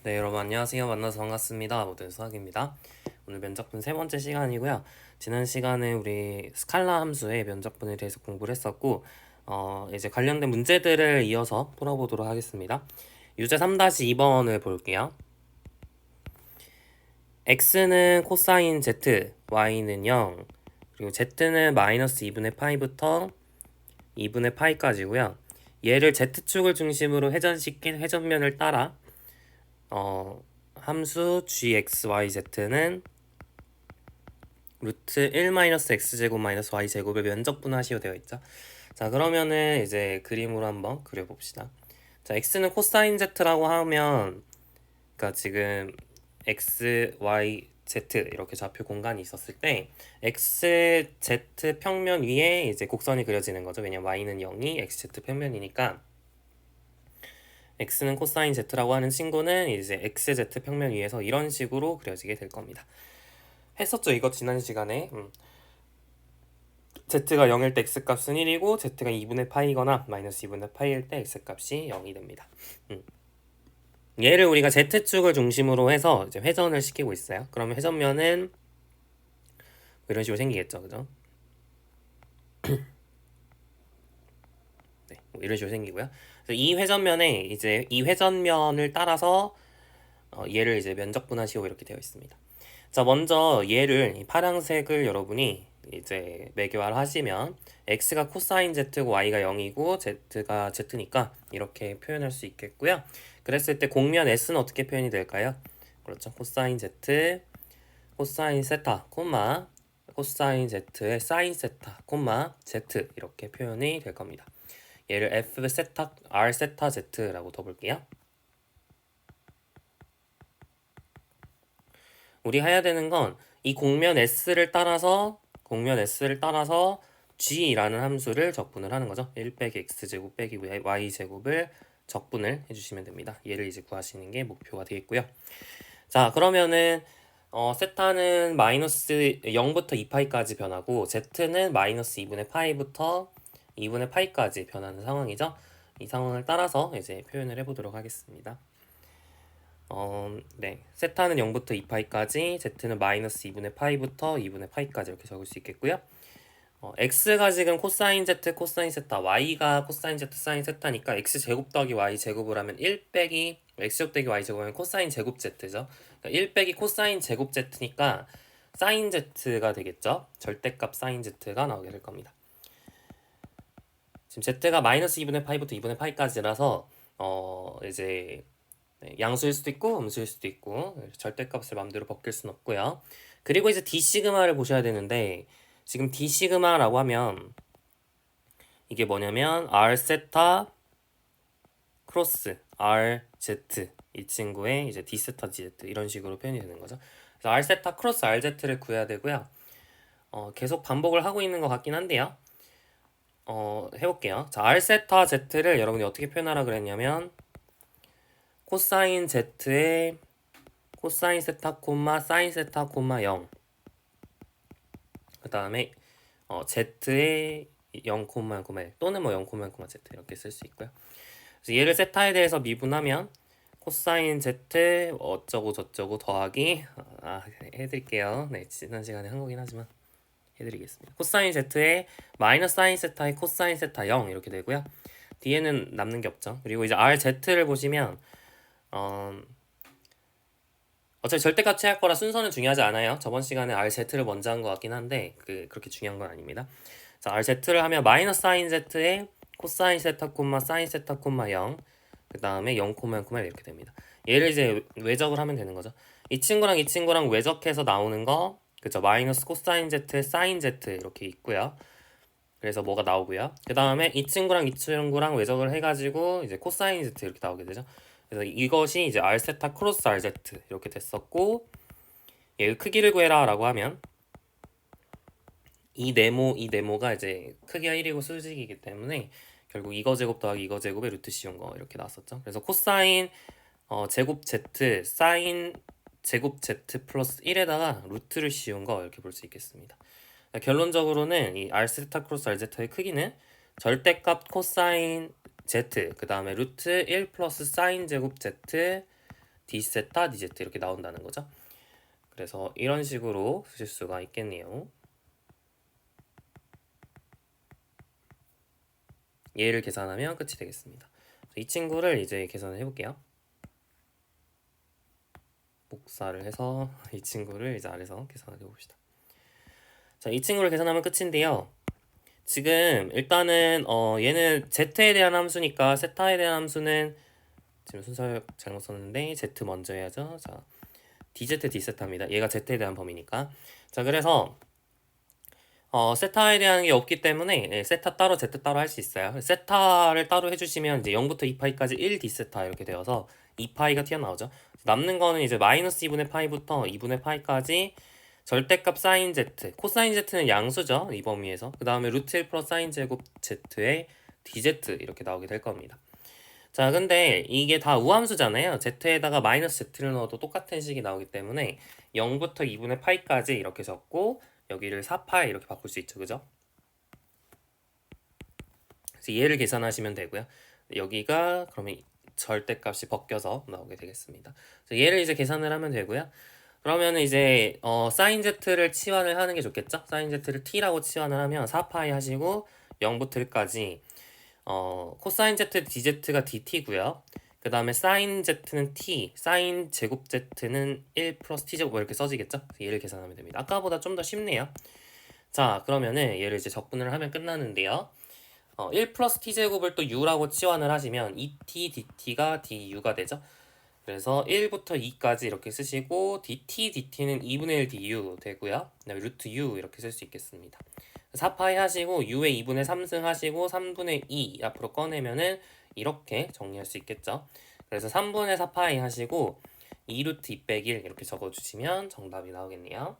네, 여러분 안녕하세요. 만나서 반갑습니다. 모든 수학입니다. 오늘 면접분 세 번째 시간이고요. 지난 시간에 우리 스칼라 함수의 면접분에 대해서 공부를 했었고, 이제 관련된 문제들을 이어서 풀어보도록 하겠습니다. 유제 3-2번을 볼게요. x는 코사인 z, y는 0, 그리고 z는 마이너스 2분의 파이부터 2분의 파이까지고요. 얘를 z축을 중심으로 회전시킨 회전면을 따라 함수 gxyz는 루트 1-x제곱 마이너스 y제곱을 면적분하시오 되어 있죠. 자, 그러면은 이제 그림으로 한번 그려봅시다. 자, x는 코사인 z라고 하면, 그러니까 지금 x, y, z 이렇게 좌표 공간이 있었을 때 x, z 평면 위에 이제 곡선이 그려지는 거죠. 왜냐면 y는 0이 x, z 평면이니까 x는 코사인 z라고 하는 친구는 이제 x, z 평면 위에서 이런 식으로 그려지게 될 겁니다. 했었죠, 이거 지난 시간에. z가 0일 때 x값은 1이고 z가 2분의 파이거나 마이너스 2분의 파이일 때 x값이 0이 됩니다. 얘를 우리가 z축을 중심으로 해서 이제 회전을 시키고 있어요. 그러면 회전면은 이런 식으로 생기겠죠, 그죠? 네, 뭐 이런 식으로 생기고요. 그래서 이 회전면에 이제 이 회전면을 따라서 얘를 이제 면적분하시오 이렇게 되어 있습니다. 자, 먼저 얘를 이 파란색을 여러분이 이제 매개화를 하시면 x가 코사인 z고 y가 0이고 z가 z니까 이렇게 표현할 수 있겠고요. 그랬을 때 곡면 s는 어떻게 표현이 될까요? 그렇죠. 코사인 z, 코사인 세타, 콤마 코사인 z의 사인 세타, 콤마 z 이렇게 표현이 될 겁니다. 얘를 f 세타 r 세타 z라고 둬볼게요. 우리 해야 되는 건 이 곡면 S를 따라서 G라는 함수를 적분을 하는 거죠. 1 빼기 X제곱 빼기 Y제곱을 적분을 해주시면 됩니다. 얘를 이제 구하시는 게 목표가 되겠고요. 자, 그러면은 세타는 마이너스 0부터 2파이까지 변하고 Z는 마이너스 2분의 파이부터 2분의 파이까지 변하는 상황이죠. 이 상황을 따라서 이제 표현을 해보도록 하겠습니다. 네. 세타는 0부터 2파이까지, z는 마이너스 2분의 파이부터 2분의 파이까지 이렇게 적을 수 있겠고요. x가 지금 코사인 z, 코사인 세타, y가 코사인 z, 사인 세타니까 x제곱 더하기 y제곱을 하면 1 빼기 x제곱 더하기 y제곱하면 코사인 제곱 z죠. 그러니까 1 빼기 코사인 제곱 z니까 사인 z가 되겠죠. 절대값 사인 z가 나오게 될 겁니다. 지금 z가 마이너스 2분의 파이부터 2분의 파이까지라서 이제 양수일 수도 있고 음수일 수도 있고 절대값을 맘대로 벗길 순 없고요. 그리고 이제 d 시그마를 보셔야 되는데 지금 d 시그마라고 하면 이게 뭐냐면 r 세타 크로스 r z 이 친구의 이제 d 세타 z 이런 식으로 표현이 되는 거죠. 그래서 r 세타 크로스 r z를 구해야 되고요. 계속 반복을 하고 있는 것 같긴 한데요. 해볼게요. 자, r 세타 z를 여러분이 어떻게 표현하라 그랬냐면 코사인 z의 코사인 세타 콤마 사인 세타 콤마 0. 그 다음에 z의 0 콤마 0 콤마 1 또는 뭐 0 콤마 0 콤마 z 이렇게 쓸 수 있고요. 그래서 얘를 세타에 대해서 미분하면 코사인 z 어쩌고 저쩌고 더하기 해드릴게요. 네, 지난 시간에 한 거긴 하지만 해드리겠습니다. 코사인 z의 마이너스 사인 세타의 코사인 세타 0 이렇게 되고요. 뒤에는 남는 게 없죠. 그리고 이제 RZ를 보시면 어차피 절대값 취할 거라 순서는 중요하지 않아요. 저번 시간에 RZ를 먼저 한 것 같긴 한데 그렇게 중요한 건 아닙니다. 자, RZ를 하면 마이너스 사인 Z에 코사인 세타 콤마 사인 세타 콤마 0, 그 다음에 0 콤마 0 콤마 1 이렇게 됩니다. 얘를 이제 외적을 하면 되는 거죠. 이 친구랑 외적해서 나오는 거 그쵸, 마이너스 코사인 Z 사인 Z 이렇게 있고요. 그래서 뭐가 나오고요. 그 다음에 이 친구랑 외적을 해가지고 이제 코사인 Z 이렇게 나오게 되죠. 그래서 이것이 이제 r 세타 크로스 rz 이렇게 됐었고, 얘의 크기를 구해라라고 하면 이 네모가 이제 크기가 1이고 수직이기 때문에 결국 이거 제곱 더하기 이거 제곱의 루트 씌운 거 이렇게 나왔었죠. 그래서 코사인 제곱 z 사인 제곱 z 플러스 1에다가 루트를 씌운 거 이렇게 볼 수 있겠습니다. 결론적으로는 이 r 세타 크로스 rz의 크기는 절대값 코사인 z 그 다음에 루트 1 플러스 사인 제곱 z d세타 dz 이렇게 나온다는 거죠. 그래서 이런 식으로 쓰실 수가 있겠네요. 얘를 계산하면 끝이 되겠습니다. 이 친구를 이제 계산을 해볼게요. 복사를 해서 이 친구를 이제 아래서 계산을 해봅시다. 자, 이 친구를 계산하면 끝인데요. 지금 일단은 얘는 z에 대한 함수니까 세타에 대한 함수는 지금 순서 잘못 썼는데 z 먼저 해야죠. 자, dz d세타입니다. 얘가 z에 대한 범위니까. 자, 그래서 세타에 대한 게 없기 때문에 세타 따로 z 따로 할 수 있어요. 세타를 따로 해주시면 이제 0부터 2파이까지 1 d세타 이렇게 되어서 2파이가 튀어나오죠. 남는 거는 이제 마이너스 2분의 파이부터 2분의 파이까지 절대값 사인 z, 코사인 z는 양수죠. 이 범위에서. 그 다음에 루트 1 플러스 사인 제곱 z의 dz 이렇게 나오게 될 겁니다. 자, 근데 이게 다 우함수잖아요. z에다가 마이너스 z를 넣어도 똑같은 식이 나오기 때문에 0부터 2분의 파이까지 이렇게 적고 여기를 4파이 이렇게 바꿀 수 있죠. 그죠? 그래서 얘를 계산하시면 되고요. 여기가 그러면 절대값이 벗겨서 나오게 되겠습니다. 얘를 이제 계산을 하면 되고요. 그러면 이제 사인 z를 치환을 하는 게 좋겠죠? 사인 z를 t라고 치환을 하면 4파이 하시고 0부터 1까지 코사인 z dz가 dt고요. 그 다음에 사인 z는 t, 사인 제곱 z는 1 플러스 t 제곱 이렇게 써지겠죠? 얘를 계산하면 됩니다. 아까보다 좀 더 쉽네요. 자, 그러면은 얘를 이제 적분을 하면 끝나는데요. 1 플러스 t 제곱을 또 u라고 치환을 하시면 2t dt가 du가 되죠. 그래서 1부터 2까지 이렇게 쓰시고 dt dt는 2분의 1 du 되고요. 그다음에 루트 u 이렇게 쓸 수 있겠습니다. 4파이 하시고 u의 2분의 3승 하시고 3분의 2 앞으로 꺼내면은 이렇게 정리할 수 있겠죠. 그래서 3분의 4파이 하시고 2루트 2 빼기 1 이렇게 적어주시면 정답이 나오겠네요.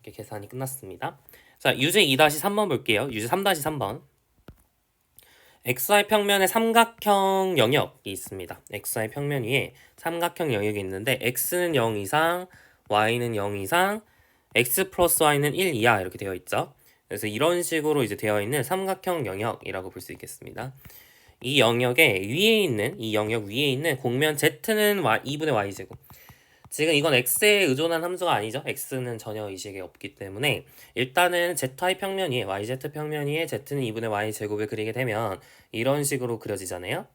이렇게 계산이 끝났습니다. 자, 유제 2-3번 볼게요. 유제 3-3번. xy 평면에 삼각형 영역이 있습니다. xy 평면 위에 삼각형 영역이 있는데 x는 0 이상, y는 0 이상, x 플러스 y는 1 이하 이렇게 되어 있죠. 그래서 이런 식으로 이제 되어 있는 삼각형 영역이라고 볼 수 있겠습니다. 이 영역에 위에 있는 이 영역 위에 있는 공면 z는 2분의 y제곱. 지금 이건 x에 의존한 함수가 아니죠. x는 전혀 의식에 없기 때문에 일단은 z의 평면 위에 yz 평면 위에 z는 2분의 y제곱을 그리게 되면 이런 식으로 그려지잖아요.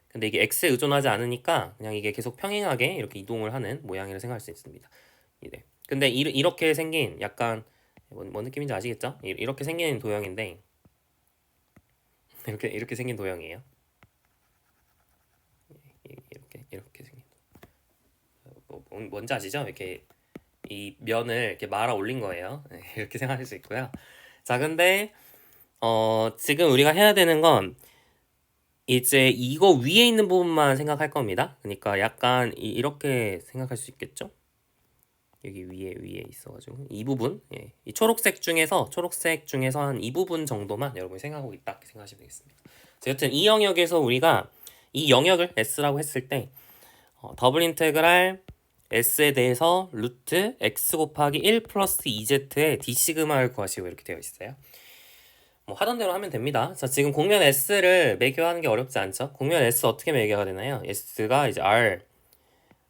근데 이게 x에 의존하지 않으니까 그냥 이게 계속 평행하게 이렇게 이동을 하는 모양이라고 생각할 수 있습니다. 네. 근데 이렇게 생긴 약간 뭔 느낌인지 아시겠죠? 이렇게 생긴 도형인데 이렇게 생긴 도형이에요. 이렇게 생긴 뭔지 아시죠? 이렇게 이 면을 이렇게 말아 올린 거예요. 이렇게 생각할 수 있고요. 자, 근데 지금 우리가 해야 되는 건 이제 이거 위에 있는 부분만 생각할 겁니다. 그러니까 약간 이렇게 생각할 수 있겠죠? 여기 위에 있어가지고 이 부분, 이 초록색 중에서 한 이 부분 정도만 여러분이 생각하고 있다 이렇게 생각하시면 되겠습니다. 여튼 이 영역에서 우리가 이 영역을 S라고 했을 때 더블 인테그랄 S에 대해서 루트 X 곱하기 1 플러스 2Z의 D 시그마를 구하시고 이렇게 되어 있어요. 뭐 하던 대로 하면 됩니다. 자, 지금 공면 S를 매겨하는 게 어렵지 않죠? 공면 S 어떻게 매겨가 되나요? S가 이제 R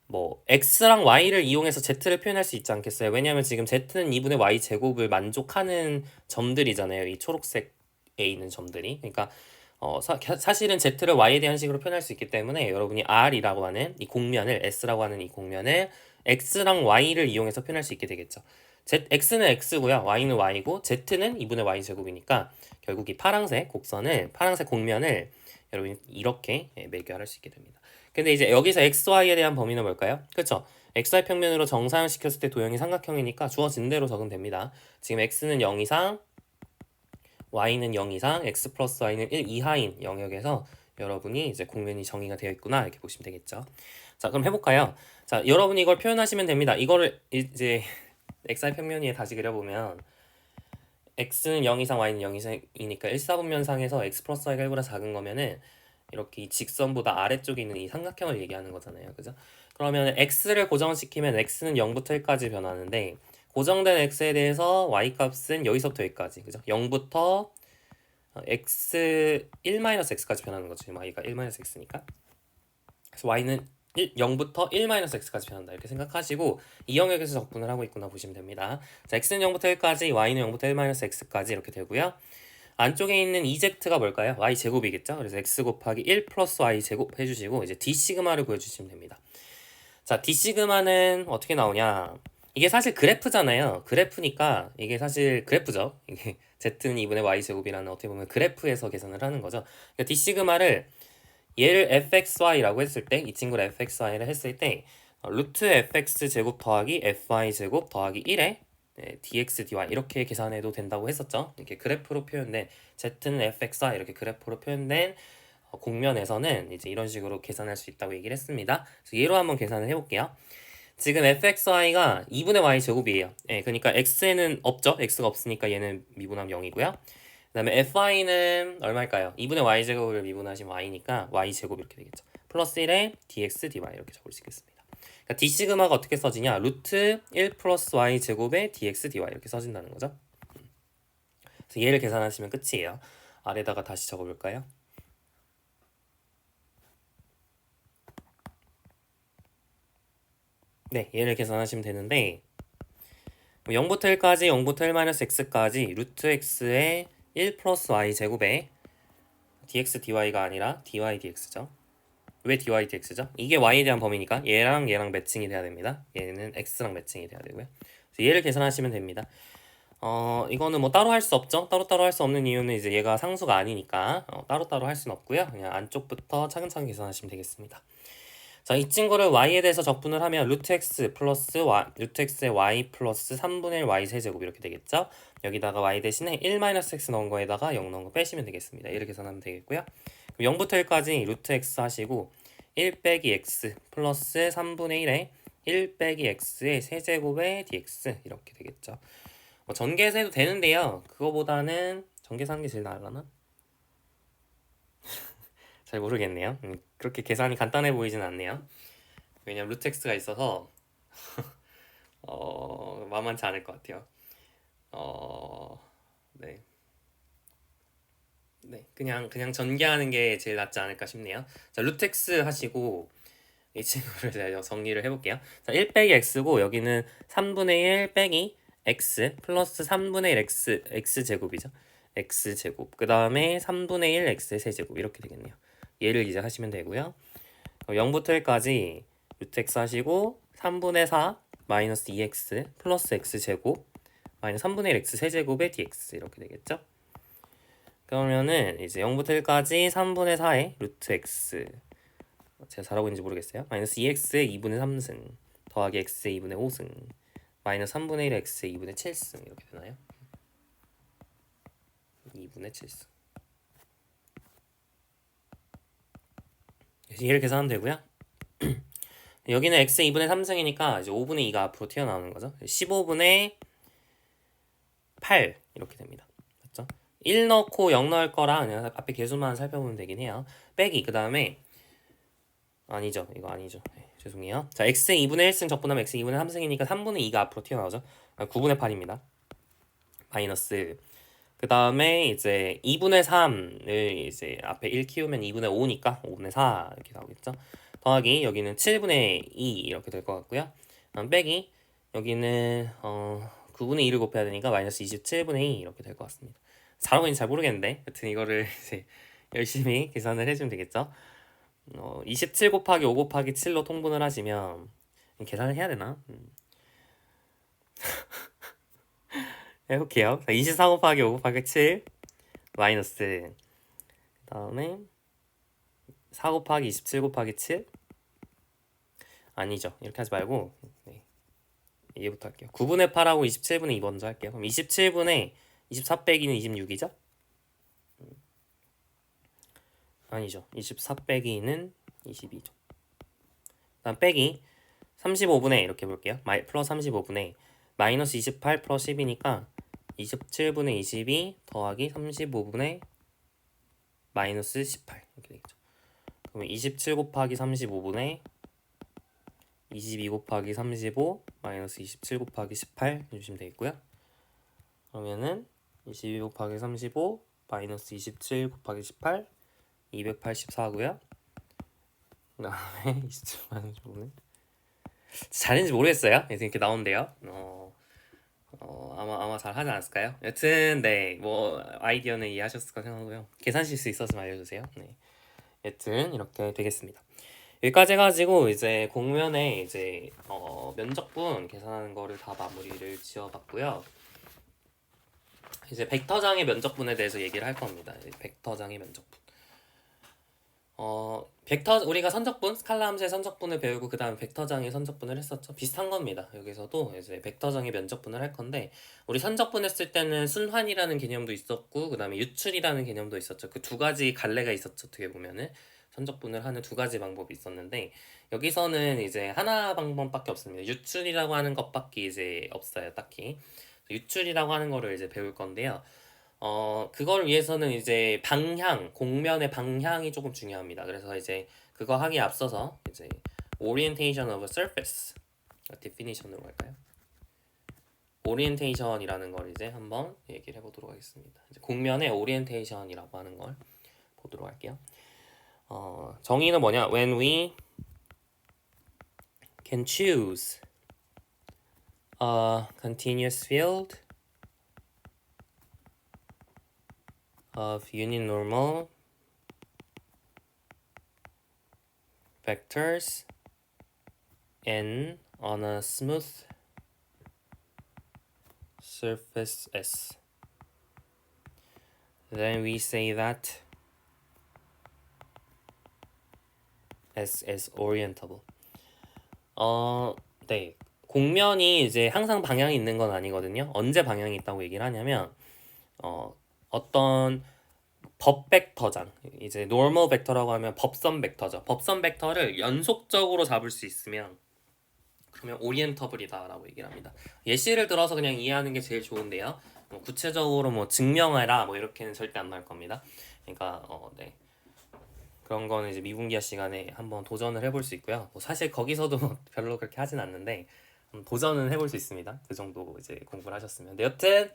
뭐 X랑 Y를 이용해서 Z를 표현할 수 있지 않겠어요? 왜냐하면 지금 Z는 2분의 Y 제곱을 만족하는 점들이잖아요. 이 초록색에 있는 점들이. 그러니까 사실은 Z를 Y에 대한 식으로 표현할 수 있기 때문에 여러분이 R이라고 하는 이 공면을 S라고 하는 이 공면을 X랑 Y를 이용해서 표현할 수 있게 되겠죠. X는 X고요. Y는 Y고 Z는 2분의 Y 제곱이니까 결국 이 파란색 공면을 여러분이 이렇게 매겨할 수 있게 됩니다. 근데 이제 여기서 XY에 대한 범위는 뭘까요? 그쵸? XY 평면으로 정사형시켰을 때 도형이 삼각형이니까 주어진 대로 적으면 됩니다. 지금 X는 0 이상, Y는 0 이상, X 플러스 Y는 1 이하인 영역에서 여러분이 이제 공면이 정의가 되어 있구나 이렇게 보시면 되겠죠. 자, 그럼 해볼까요? 자, 여러분이 이걸 표현하시면 됩니다. 이거를 이제 XY 평면 위에 다시 그려보면 X는 0 이상, Y는 0 이상이니까 1사분면상에서 X 플러스 Y가 1보다 작은 거면은 이렇게 이 직선보다 아래쪽에 있는 이 삼각형을 얘기하는 거잖아요. 그죠? 그러면 X를 고정시키면 X는 0부터 1까지 변하는데 고정된 X에 대해서 Y 값은 여기서부터 여기까지. 그죠? 0부터 X 1-X까지 변하는 거죠. Y가 1-X니까. 그래서 Y는 0부터 1-x까지 변한다 이렇게 생각하시고 이 영역에서 적분을 하고 있구나 보시면 됩니다. 자, x는 0부터 1까지, y는 0부터 1-x까지 이렇게 되고요. 안쪽에 있는 EZ가 뭘까요? y제곱이겠죠? 그래서 x 곱하기 1 플러스 y제곱 해주시고 이제 d 시그마를 구해주시면 됩니다. 자, d 시그마는 어떻게 나오냐? 이게 사실 그래프잖아요. 그래프니까 이게 사실 그래프죠. 이게 z는 2분의 y제곱이라는 어떻게 보면 그래프에서 계산을 하는 거죠. 그러니까 d 시그마를 얘를 fxy라고 했을 때, 이 친구를 fxy를 했을 때 루트 fx 제곱 더하기 fy 제곱 더하기 1에 dx dy 이렇게 계산해도 된다고 했었죠. 이렇게 그래프로 표현된 z는 fxy 이렇게 그래프로 표현된 공면에서는 이제 이런 식으로 계산할 수 있다고 얘기를 했습니다. 그래서 얘로 한번 계산을 해볼게요. 지금 fxy가 2분의 y 제곱이에요. 예, 그러니까 x에는 없죠. x가 없으니까 얘는 미분하면 0이고요. 그 다음에 fi는 얼마일까요? 2분의 y제곱을 미분하시면 y니까 y제곱 이렇게 되겠죠. 플러스 1에 dx dy 이렇게 적을 수 있겠습니다. 그러니까 d 시그마가 어떻게 써지냐? 루트 1 플러스 y제곱에 dx dy 이렇게 써진다는 거죠. 그래서 얘를 계산하시면 끝이에요. 아래다가 다시 적어볼까요? 네, 얘를 계산하시면 되는데 0부터 1까지 0부터 1-x까지 루트 x에 1 플러스 y 제곱에 dx dy가 아니라 dy dx죠. 왜 dy dx죠? 이게 y에 대한 범위니까 얘랑 매칭이 돼야 됩니다. 얘는 x랑 매칭이 돼야 되고요. 그래서 얘를 계산하시면 됩니다. 이거는 뭐 따로 할 수 없죠. 따로따로 할 수 없는 이유는 이제 얘가 상수가 아니니까 따로따로 할 수는 없고요. 그냥 안쪽부터 차근차근 계산하시면 되겠습니다. 자, 이 친구를 y에 대해서 적분을 하면 루트 x 플러스 루트 x의 y 플러스 3분의 1 y 세제곱 이렇게 되겠죠. 여기다가 y 대신에 1-x 넣은 거에다가 0 넣은 거 빼시면 되겠습니다. 이렇게 계산하면 되겠고요. 그럼 0부터 1까지 루트 x 하시고 1 빼기 x 플러스 3분의 1에 1 빼기 x의 세제곱의 dx 이렇게 되겠죠. 전개해서 해도 되는데요. 그거보다는 전개해서 하는 게 제일 나으려나? 잘 모르겠네요. 그렇게 계산이 간단해 보이진 않네요. 왜냐면 루트 x가 있어서 만만치 않을 것 같아요. 네. 네, 그냥 전개하는 게 제일 낫지 않을까 싶네요. 자, 루트 x 하시고 이 친구를 제가 정리를 해볼게요. 자, 1 빼기 x고 여기는 3분의 1 빼기 x 플러스 3분의 1 x 제곱이죠. x 제곱. 그 다음에 3분의 1 x의 세제곱 이렇게 되겠네요. 얘를 이제 하시면 되고요. 0부터 1까지 루트 x 하시고 3분의 4 마이너스 2x 플러스 x 제곱 마이너스 3분의 1 x 세제곱의 dx 이렇게 되겠죠. 그러면은 이제 0부터 1까지 3분의 4의 루트 x 제가 잘하고 있는지 모르겠어요. 마이너스 2x의 2분의 3승 더하기 x의 2분의 5승 마이너스 3분의 1의 x의 2분의 7승 이렇게 되나요? 2분의 7승 얘를 계산하면 되고요. 여기는 x의 2분의 3승이니까 이제 5분의 2가 앞으로 튀어나오는 거죠. 15분의 8 이렇게 됩니다. 맞죠? 1 넣고 0 넣을 거랑 그냥 앞에 개수만 살펴보면 되긴 해요. 빼기 그 다음에 아니죠. 이거 아니죠. 네, 죄송해요. 자, x의 2분의 1승 적분하면 x의 2분의 3승이니까 3분의 2가 앞으로 튀어나오죠. 9분의 8입니다. 마이너스 그 다음에 이제 2분의 3을 이제 앞에 1 키우면 2분의 5니까 5분의 4 이렇게 나오겠죠. 더하기 여기는 7분의 2 이렇게 될 것 같고요. 빼기 여기는 9분의 2를 곱해야 되니까 마이너스 27분의 2 이렇게 될 것 같습니다. 잘하고 있는지 잘 모르겠는데 여튼 이거를 이제 열심히 계산을 해주면 되겠죠. 27 곱하기 5 곱하기 7로 통분을 하시면 계산을 해야 되나? 해볼게요. 24 곱하기 5 곱하기 7 마이너스 그 다음에 4 곱하기 27 곱하기 7 아니죠. 이렇게 하지 말고 네. 이해부터 할게요. 9분의 8하고 27분의 2 먼저 할게요. 그럼 27분의 24 빼기는 26이죠? 아니죠. 24 빼기는 22죠. 다음 빼기 35분의 이렇게 볼게요. 플러스 35분의 마이너스 28 플러스 10이니까 27분의 22 더하기 35분의 마이너스 18 이렇게 되겠죠. 그러면 27 곱하기 35분의 22 곱하기 35 마이너스 27 곱하기 18 해주시면 되겠고요. 그러면은 22 곱하기 35 마이너스 27 곱하기 18 284고요. 그다음에 27만 주분의 잘했는지 모르겠어요. 이렇게 나온대요. 아마 잘 하지 않았을까요? 여튼 네, 뭐 아이디어는 이해하셨을 까 생각하고요. 계산 실수 있었으면 알려주세요. 네, 여튼 이렇게 되겠습니다. 여기까지 해가지고 이제 공면에 이제 면적분 계산하는 거를 다 마무리를 지어봤고요. 이제 벡터장의 면적분에 대해서 얘기를 할 겁니다. 벡터장의 면적분. 벡터 우리가 선적분, 스칼라 함수의 선적분을 배우고 그 다음 벡터장의 선적분을 했었죠. 비슷한 겁니다. 여기서도 이제 벡터장의 면적분을 할 건데 우리 선적분 했을 때는 순환이라는 개념도 있었고 그 다음에 유출이라는 개념도 있었죠. 그 두 가지 갈래가 있었죠. 어떻게 보면은 선적분을 하는 두 가지 방법이 있었는데 여기서는 이제 하나 방법밖에 없습니다. 유출이라고 하는 것밖에 이제 없어요. 딱히 유출이라고 하는 거를 이제 배울 건데요. 그걸 위해서는 이제 방향, 공면의 방향이 조금 중요합니다. 그래서 이제 그거 하기에 앞서서 이제 orientation of a surface definition으로 갈까요? orientation이라는 걸 이제 한번 얘기를 해보도록 하겠습니다. 이제 공면의 orientation이라고 하는 걸 보도록 할게요. 정의는 뭐냐? When we can choose a continuous field of uninormal vectors n on a smooth surface S. Then we say that S is orientable. 네. 공면이 이제 항상 방향이 있는 건 아니거든요. 언제 방향이 있다고 얘기를 하냐면 어떤 법 벡터장, 이제 노멀 벡터라고 하면 법선 벡터죠. 법선 벡터를 연속적으로 잡을 수 있으면 그러면 오리엔터블이다라고 얘기를 합니다. 예시를 들어서 그냥 이해하는 게 제일 좋은데요. 구체적으로 뭐 증명해라 뭐 이렇게는 절대 안 나올 겁니다. 그러니까 네. 그런 거는 이제 미분기하 시간에 한번 도전을 해볼 수 있고요. 뭐 사실 거기서도 별로 그렇게 하진 않는데 도전은 해볼 수 있습니다. 그 정도 이제 공부를 하셨으면. 근데 여튼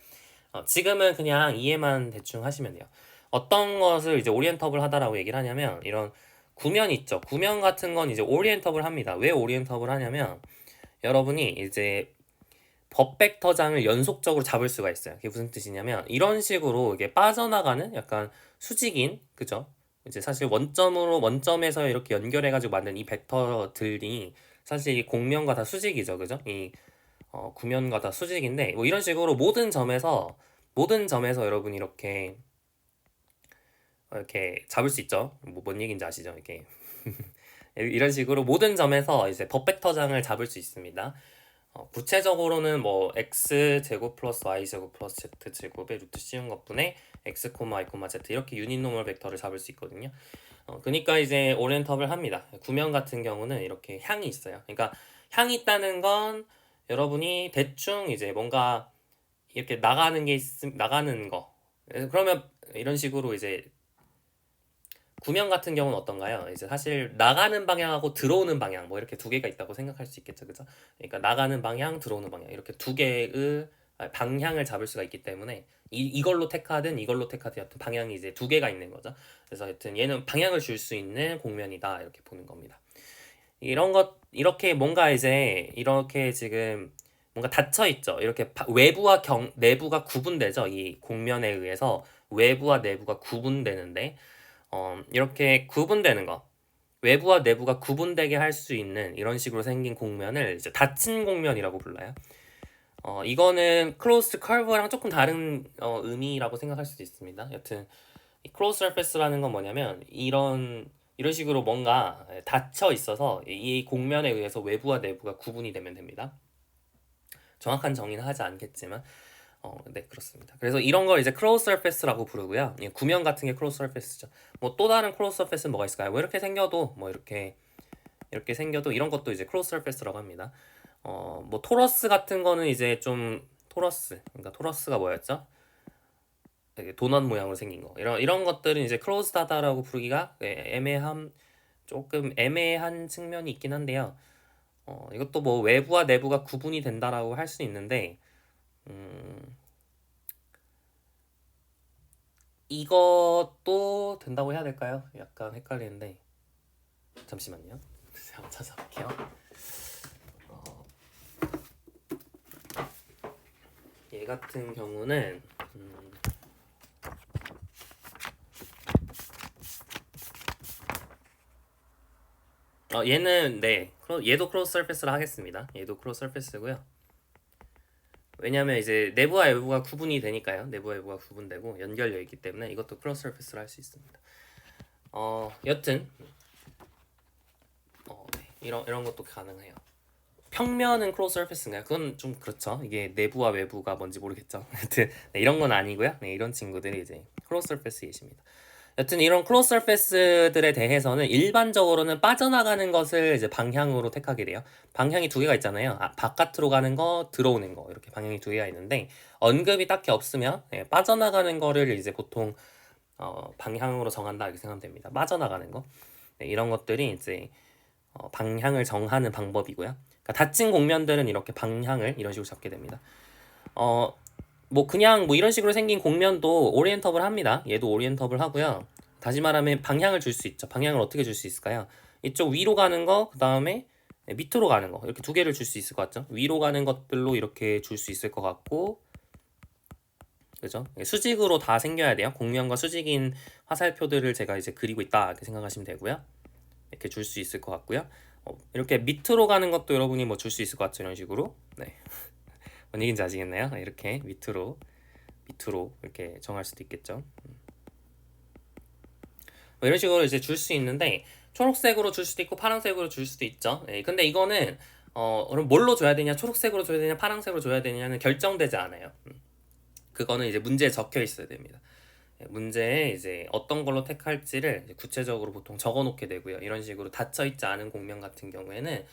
지금은 그냥 이해만 대충 하시면 돼요. 어떤 것을 이제 오리엔터블 하다라고 얘기를 하냐면 이런 구면 있죠. 구면 같은 건 이제 오리엔터블 합니다. 왜 오리엔터블 하냐면 여러분이 이제 법 벡터장을 연속적으로 잡을 수가 있어요. 그게 무슨 뜻이냐면 이런 식으로 이게 빠져나가는 약간 수직인, 그죠? 이제 사실 원점에서 이렇게 연결해가지고 만든 이 벡터들이 사실 이 공면과 다 수직이죠, 그죠? 이 구면과 다 수직인데 뭐 이런 식으로 모든 점에서 여러분이 이렇게 잡을 수 있죠. 뭐 뭔 얘기인지 아시죠? 이렇게 이런 식으로 모든 점에서 이제 법 벡터장을 잡을 수 있습니다. 구체적으로는 뭐 x 제곱 플러스 y 제곱 플러스 z 제곱의 루트 씌운 것분에 x, y, z 이렇게 유닛노멀 벡터를 잡을 수 있거든요. 그러니까 이제 오리엔터블 합니다. 구면 같은 경우는 이렇게 향이 있어요. 그러니까 향이 있다는 건 여러분이 대충 이제 뭔가 이렇게 나가는 거. 그러면 이런 식으로 이제 구면 같은 경우는 어떤가요? 이제 사실 나가는 방향하고 들어오는 방향 뭐 이렇게 두 개가 있다고 생각할 수 있겠죠, 그죠? 그러니까 나가는 방향, 들어오는 방향 이렇게 두 개의 방향을 잡을 수가 있기 때문에 이걸로 택하든 이걸로 택하든 여튼 방향이 이제 두 개가 있는 거죠. 그래서 하여튼 얘는 방향을 줄 수 있는 공면이다 이렇게 보는 겁니다. 이렇게 뭔가 이제 이렇게 지금 뭔가 닫혀 있죠. 이렇게 외부와 내부가 구분되죠. 이 공면에 의해서 외부와 내부가 구분되는데 이렇게 구분되는 거, 외부와 내부가 구분되게 할 수 있는 이런 식으로 생긴 공면을 이제 닫힌 공면이라고 불러요. 이거는 클로스드 커브랑 조금 다른 의미라고 생각할 수도 있습니다. 여튼 이 클로스 서페스라는 건 뭐냐면 이런 식으로 뭔가 닫혀 있어서 이 공면에 의해서 외부와 내부가 구분이 되면 됩니다. 정확한 정의는 하지 않겠지만 네, 그렇습니다. 그래서 이런 걸 이제 크로스 서페스라고 부르고요. 구면 같은 게 크로스 서페스죠. 뭐 또 다른 크로스 서페스는 뭐가 있을까요? 뭐 이렇게 생겨도 뭐 이렇게 생겨도 이런 것도 이제 크로스 서페스라고 합니다. 뭐 토러스 같은 거는 이제 좀 그러니까 토러스가 뭐였죠? 되게 도넛 모양으로 생긴 거. 이런 것들은 이제 클로즈다다라고 부르기가 조금 애매한 측면이 있긴 한데요. 이것도 뭐 외부와 내부가 구분이 된다라고 할 수 있는데 이것도 된다고 해야 될까요? 약간 헷갈리는데 잠시만요. 제가 찾아볼게요. 얘 같은 경우는 얘는 네, 얘도 크로스 서페스를 하겠습니다. 얘도 크로스 서페스고요. 왜냐하면 이제 내부와 외부가 구분이 되니까요. 내부와 외부가 구분되고 연결되어 있기 때문에 이것도 크로스 서페스를 할 수 있습니다. 여튼 네, 이런 것도 가능해요. 평면은 크로스 서페스인가요? 그건 좀 그렇죠. 이게 내부와 외부가 뭔지 모르겠죠. 여튼 네, 이런 건 아니고요. 네, 이런 친구들이 이제 크로스 서페스 예시입니다. 여튼 이런 크로스 서페스들에 대해서는 일반적으로는 빠져나가는 것을 이제 방향으로 택하게 돼요. 방향이 두 개가 있잖아요. 바깥으로 가는 거, 들어오는 거 이렇게 방향이 두 개가 있는데 언급이 딱히 없으면 빠져나가는 거를 이제 보통 방향으로 정한다 이렇게 생각하면 됩니다. 빠져나가는 거 이런 것들이 이제 방향을 정하는 방법이고요. 그러니까 닫힌 공면들은 이렇게 방향을 이런 식으로 잡게 됩니다. 뭐 그냥 뭐 이런 식으로 생긴 공면도 오리엔터블 합니다. 얘도 오리엔터블 하고요. 다시 말하면 방향을 줄 수 있죠. 방향을 어떻게 줄 수 있을까요? 이쪽 위로 가는 거, 그 다음에 밑으로 가는 거 이렇게 두 개를 줄 수 있을 것 같죠? 위로 가는 것들로 이렇게 줄 수 있을 것 같고, 그죠? 수직으로 다 생겨야 돼요. 공면과 수직인 화살표들을 제가 이제 그리고 있다 이렇게 생각하시면 되고요. 이렇게 줄 수 있을 것 같고요. 이렇게 밑으로 가는 것도 여러분이 뭐 줄 수 있을 것 같죠? 이런 식으로. 네. 뭔 얘기인지 아시겠나요? 이렇게 밑으로 이렇게 정할 수도 있겠죠. 뭐 이런 식으로 이제 줄 수 있는데 초록색으로 줄 수도 있고 파란색으로 줄 수도 있죠. 네, 근데 이거는 그럼 뭘로 줘야 되냐, 초록색으로 줘야 되냐, 파란색으로 줘야 되냐는 결정되지 않아요. 그거는 이제 문제에 적혀 있어야 됩니다. 문제에 이제 어떤 걸로 택할지를 구체적으로 보통 적어 놓게 되고요. 이런 식으로 닫혀 있지 않은 공면 같은 경우에는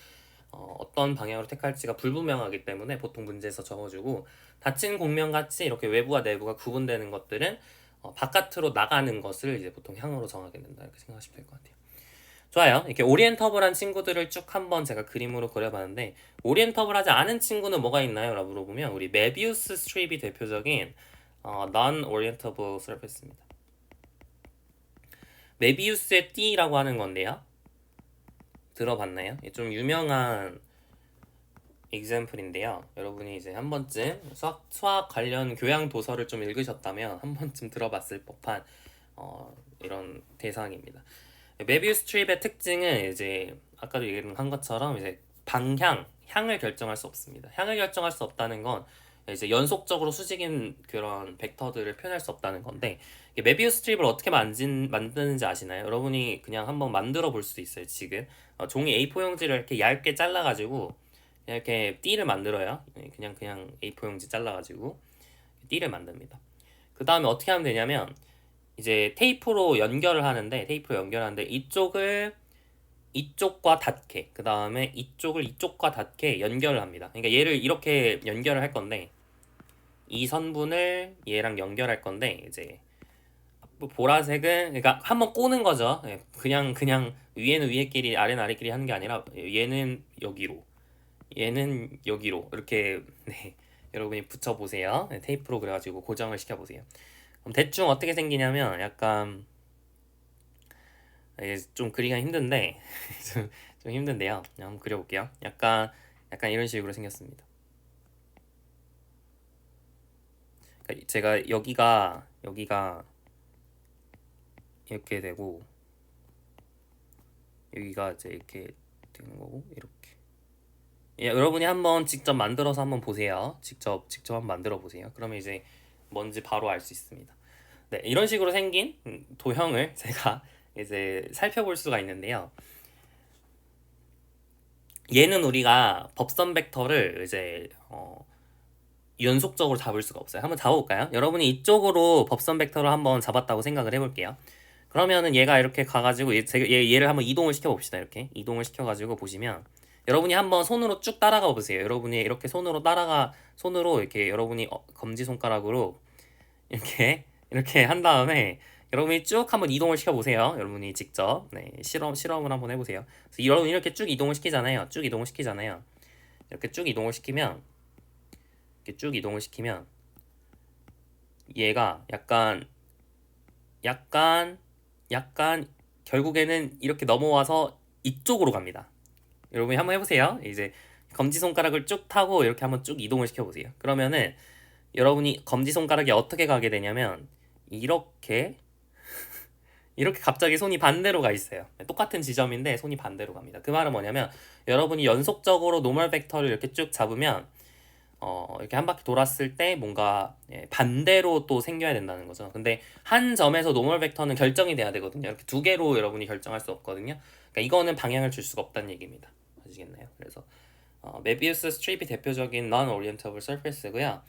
어떤 방향으로 택할지가 불분명하기 때문에 보통 문제에서 적어주고, 닫힌 공면 같이 이렇게 외부와 내부가 구분되는 것들은 바깥으로 나가는 것을 이제 보통 향으로 정하게 된다 이렇게 생각하시면 될 것 같아요. 좋아요. 이렇게 오리엔터블한 친구들을 쭉 한번 제가 그림으로 그려봤는데 오리엔터블하지 않은 친구는 뭐가 있나요? 라고 물어보면 우리 메비우스 스트립이 대표적인 non-orientable surface입니다. 메비우스의 띠라고 하는 건데요. 들어봤나요? 좀 유명한 example인데요. 여러분이 이제 한 번쯤 수학 관련 교양 도서를 좀 읽으셨다면 한 번쯤 들어봤을 법한 이런 대상입니다. 메비우스 스트립의 특징은 이제 아까도 얘기한 것처럼 이제 향을 결정할 수 없습니다. 향을 결정할 수 없다는 건 이제 연속적으로 수직인 그런 벡터들을 표현할 수 없다는 건데, 메비우스 스트립을 어떻게 만드는지 아시나요? 여러분이 그냥 한번 만들어 볼 수도 있어요. 지금 종이 A4 용지를 이렇게 얇게 잘라가지고 이렇게 띠를 만들어요. 그냥 A4 용지 잘라가지고 띠를 만듭니다. 그 다음에 어떻게 하면 되냐면 이제 테이프로 연결을 하는데 이쪽과 닿게, 그 다음에 이쪽을 이쪽과 닿게 연결을 합니다. 그러니까 얘를 이렇게 연결을 할 건데 이 선분을 얘랑 연결할 건데 이제 보라색은 그러니까 한번 꼬는 거죠. 그냥 위에는 위에끼리 아래는 아래끼리 하는 게 아니라 얘는 여기로 이렇게 네, 여러분이 붙여 보세요. 테이프로 그래가지고 고정을 시켜 보세요. 그럼 대충 어떻게 생기냐면 약간 좀 그리기가 힘든데 좀 힘든데요. 한번 그려볼게요. 약간 이런 식으로 생겼습니다. 그러니까 제가 여기가 이렇게 되고 여기가 이제 이렇게 되는 거고 이렇게. 여러분이 한번 직접 만들어서 한번 보세요. 직접 한번 만들어 보세요. 그러면 이제 뭔지 바로 알 수 있습니다. 네, 이런 식으로 생긴 도형을 제가 이제 살펴볼 수가 있는데요. 얘는 우리가 법선 벡터를 이제 연속적으로 잡을 수가 없어요. 한번 잡아볼까요? 여러분이 이쪽으로 법선 벡터를 한번 잡았다고 생각을 해볼게요. 그러면은 얘가 이렇게 가가지고 얘를 한번 이동을 시켜봅시다. 이렇게 이동을 시켜가지고 보시면 여러분이 한번 손으로 쭉 따라가 보세요. 여러분이 이렇게 손으로 이렇게 여러분이 검지손가락으로 이렇게 한 다음에 여러분이 쭉 한번 이동을 시켜보세요. 여러분이 직접 실험을 한번 해보세요. 그래서 여러분이 이렇게 쭉 이동을 시키잖아요. 이렇게 쭉 이동을 시키면 얘가 약간 결국에는 이렇게 넘어와서 이쪽으로 갑니다. 여러분이 한번 해보세요. 이제 검지손가락을 쭉 타고 이렇게 한번 쭉 이동을 시켜보세요. 그러면은 여러분이 검지손가락이 어떻게 가게 되냐면 이렇게 이렇게 갑자기 손이 반대로 가 있어요. 똑같은 지점인데 손이 반대로 갑니다. 그 말은 뭐냐면 여러분이 연속적으로 노멀 벡터를 이렇게 쭉 잡으면 이렇게 한 바퀴 돌았을 때 뭔가 반대로 또 생겨야 된다는 거죠. 근데 한 점에서 노멀 벡터는 결정이 돼야 되거든요. 이렇게 두 개로 여러분이 결정할 수 없거든요. 그러니까 이거는 방향을 줄 수가 없다는 얘기입니다. 아시겠나요? 그래서 메비우스 스트립이 대표적인 non-orientable surface고요.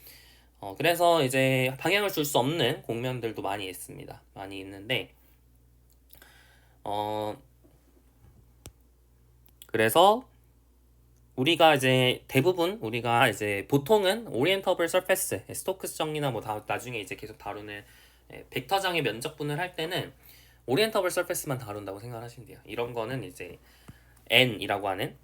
그래서 이제 방향을 줄 수 없는 공면들도 많이 있습니다. 많이 있는데 그래서 우리가 이제 대부분 우리가 이제 보통은 오리엔터블 서페스, 스토크스 정리나 뭐 나중에 이제 계속 다루는 벡터장의 면적분을 할 때는 오리엔터블 서페스만 다룬다고 생각하시면 돼요. 이런 거는 이제 n이라고 하는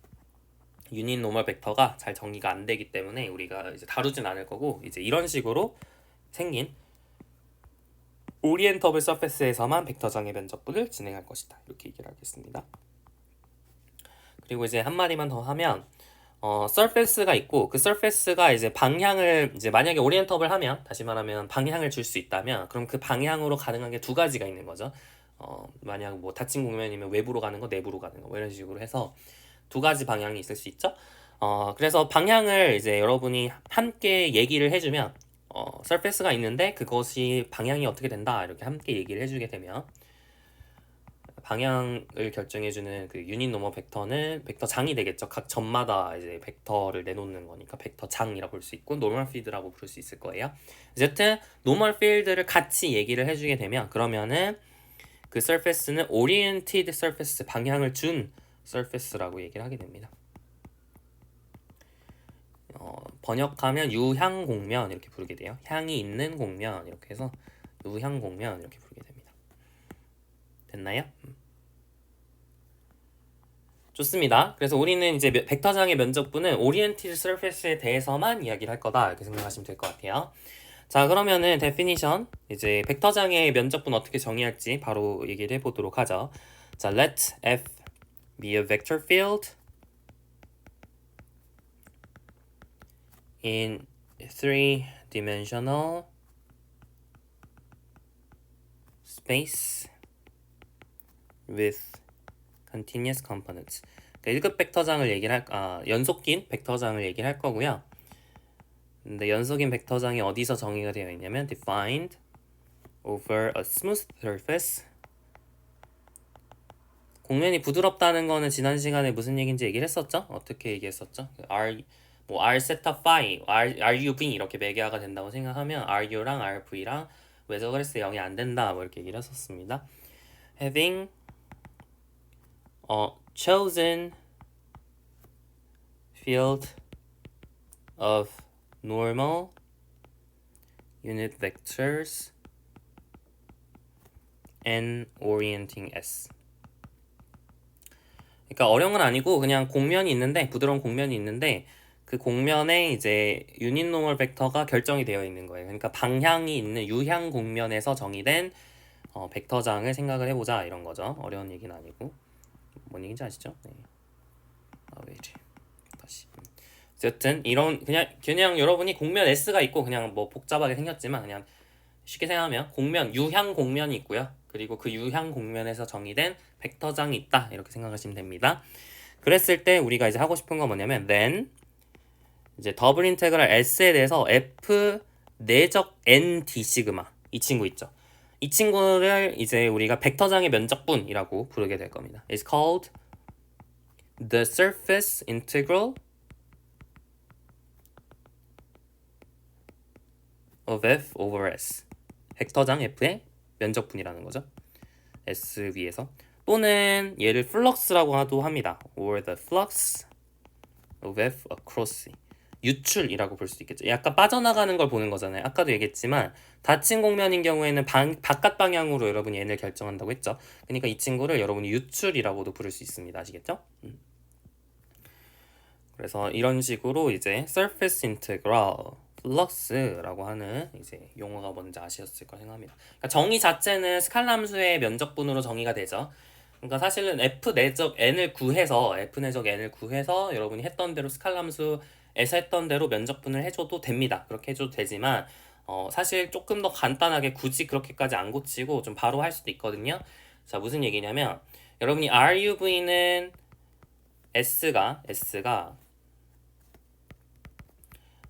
유닛 노멀 벡터가 잘 정리가 안 되기 때문에 우리가 이제 다루진 않을 거고 이제 이런 식으로 생긴 오리엔터블 서페스에서만 벡터장의 면적분을 진행할 것이다. 이렇게 얘기를 하겠습니다. 그리고 이제 한 마디만 더 하면 서페스가 있고 그 서페스가 이제 방향을 이제 만약에 오리엔터블 하면 다시 말하면 방향을 줄 수 있다면 그럼 그 방향으로 가능한 게 두 가지가 있는 거죠. 만약 뭐 닫힌 공면이면 외부로 가는 거, 내부로 가는 거, 뭐 이런 식으로 해서 두 가지 방향이 있을 수 있죠. 그래서 방향을 이제 여러분이 함께 얘기를 해주면 서페스가 있는데 그것이 방향이 어떻게 된다 이렇게 함께 얘기를 해주게 되면 방향을 결정해주는 그 유닛 노멀 벡터는 벡터장이 되겠죠. 각 점마다 이제 벡터를 내놓는 거니까 벡터장이라고 볼 수 있고 노멀 필드라고 부를 수 있을 거예요. 어쨌든 노멀 필드를 같이 얘기를 해주게 되면 그러면은 그 surface는 oriented surface, 방향을 준 surface라고 얘기를 하게 됩니다. 번역하면 유향 공면 이렇게 부르게 돼요. 향이 있는 공면 이렇게 해서 유향 공면 이렇게 부르게 됩니다. 됐나요? 좋습니다. 그래서 우리는 이제 벡터장의 면적분은 오리엔티드 서페스에 대해서만 이야기를 할 거다 이렇게 생각하시면 될 것 같아요. 자, 그러면은 데피니션 이제 벡터장의 면적분 어떻게 정의할지 바로 얘기를 해보도록 하죠. 자, let F be a vector field in three-dimensional space with continuous components. 그러니까 1급 벡터장을 얘기를 연속인 벡터장을 얘기를 할 거고요. 근데 연속인 벡터장이 어디서 정의가 되어 있냐면 defined over a smooth surface. 공면이 부드럽다는 거는 지난 시간에 무슨 얘기인지 얘기를 했었죠? 어떻게 얘기했었죠? R 세타 파이, RUV 이렇게 매개화가 된다고 생각하면 RU랑 RV랑 왜저 그랬어 0이 안 된다 뭐 이렇게 얘기를 했었습니다. Having chosen field of normal unit vectors and orienting S. 그러니까 어려운 건 아니고 그냥 공면이 있는데 부드러운 공면이 있는데 그 공면에 이제 유닛 노멀 벡터가 결정이 되어 있는 거예요. 그러니까 방향이 있는 유향 공면에서 정의된 벡터장을 생각을 해보자 이런 거죠. 어려운 얘기는 아니고 뭔 얘기인지 아시죠? 네. 왜 이래? 다시. 어쨌든 이런 그냥 여러분이 공면 S가 있고 그냥 뭐 복잡하게 생겼지만 그냥 쉽게 생각하면 공면 유향 공면이 있고요. 그리고 그 유향 공면에서 정의된 벡터장이 있다 이렇게 생각하시면 됩니다. 그랬을 때 우리가 이제 하고 싶은 건 뭐냐면 then 이제 더블 인테그랄 S에 대해서 F 내적 N D 시그마 이 친구 있죠. 이 친구를 이제 우리가 벡터장의 면적분이라고 부르게 될 겁니다. It's called the surface integral of F over S. 벡터장 F의 면적분이라는 거죠. S 위에서 또는 얘를 플럭스라고도 합니다. or the flux of F across 유출이라고 볼 수 있겠죠. 약간 빠져나가는 걸 보는 거잖아요. 아까도 얘기했지만 닫힌 공면인 경우에는 바깥 방향으로 여러분이 n을 결정한다고 했죠. 그러니까 이 친구를 여러분이 유출이라고도 부를 수 있습니다. 아시겠죠? 그래서 이런 식으로 이제 surface integral flux라고 하는 이제 용어가 뭔지 아셨을 거 생각합니다. 그러니까 정의 자체는 스칼라 함수의 면적분으로 정의가 되죠. 그러니까 사실은 f 내적 n을 구해서 여러분이 했던 대로 스칼라 함수에서 했던 대로 면적분을 해줘도 됩니다. 그렇게 해줘도 되지만 사실 조금 더 간단하게 굳이 그렇게까지 안 고치고 좀 바로 할 수도 있거든요. 자, 무슨 얘기냐면 여러분이 RUV는 S가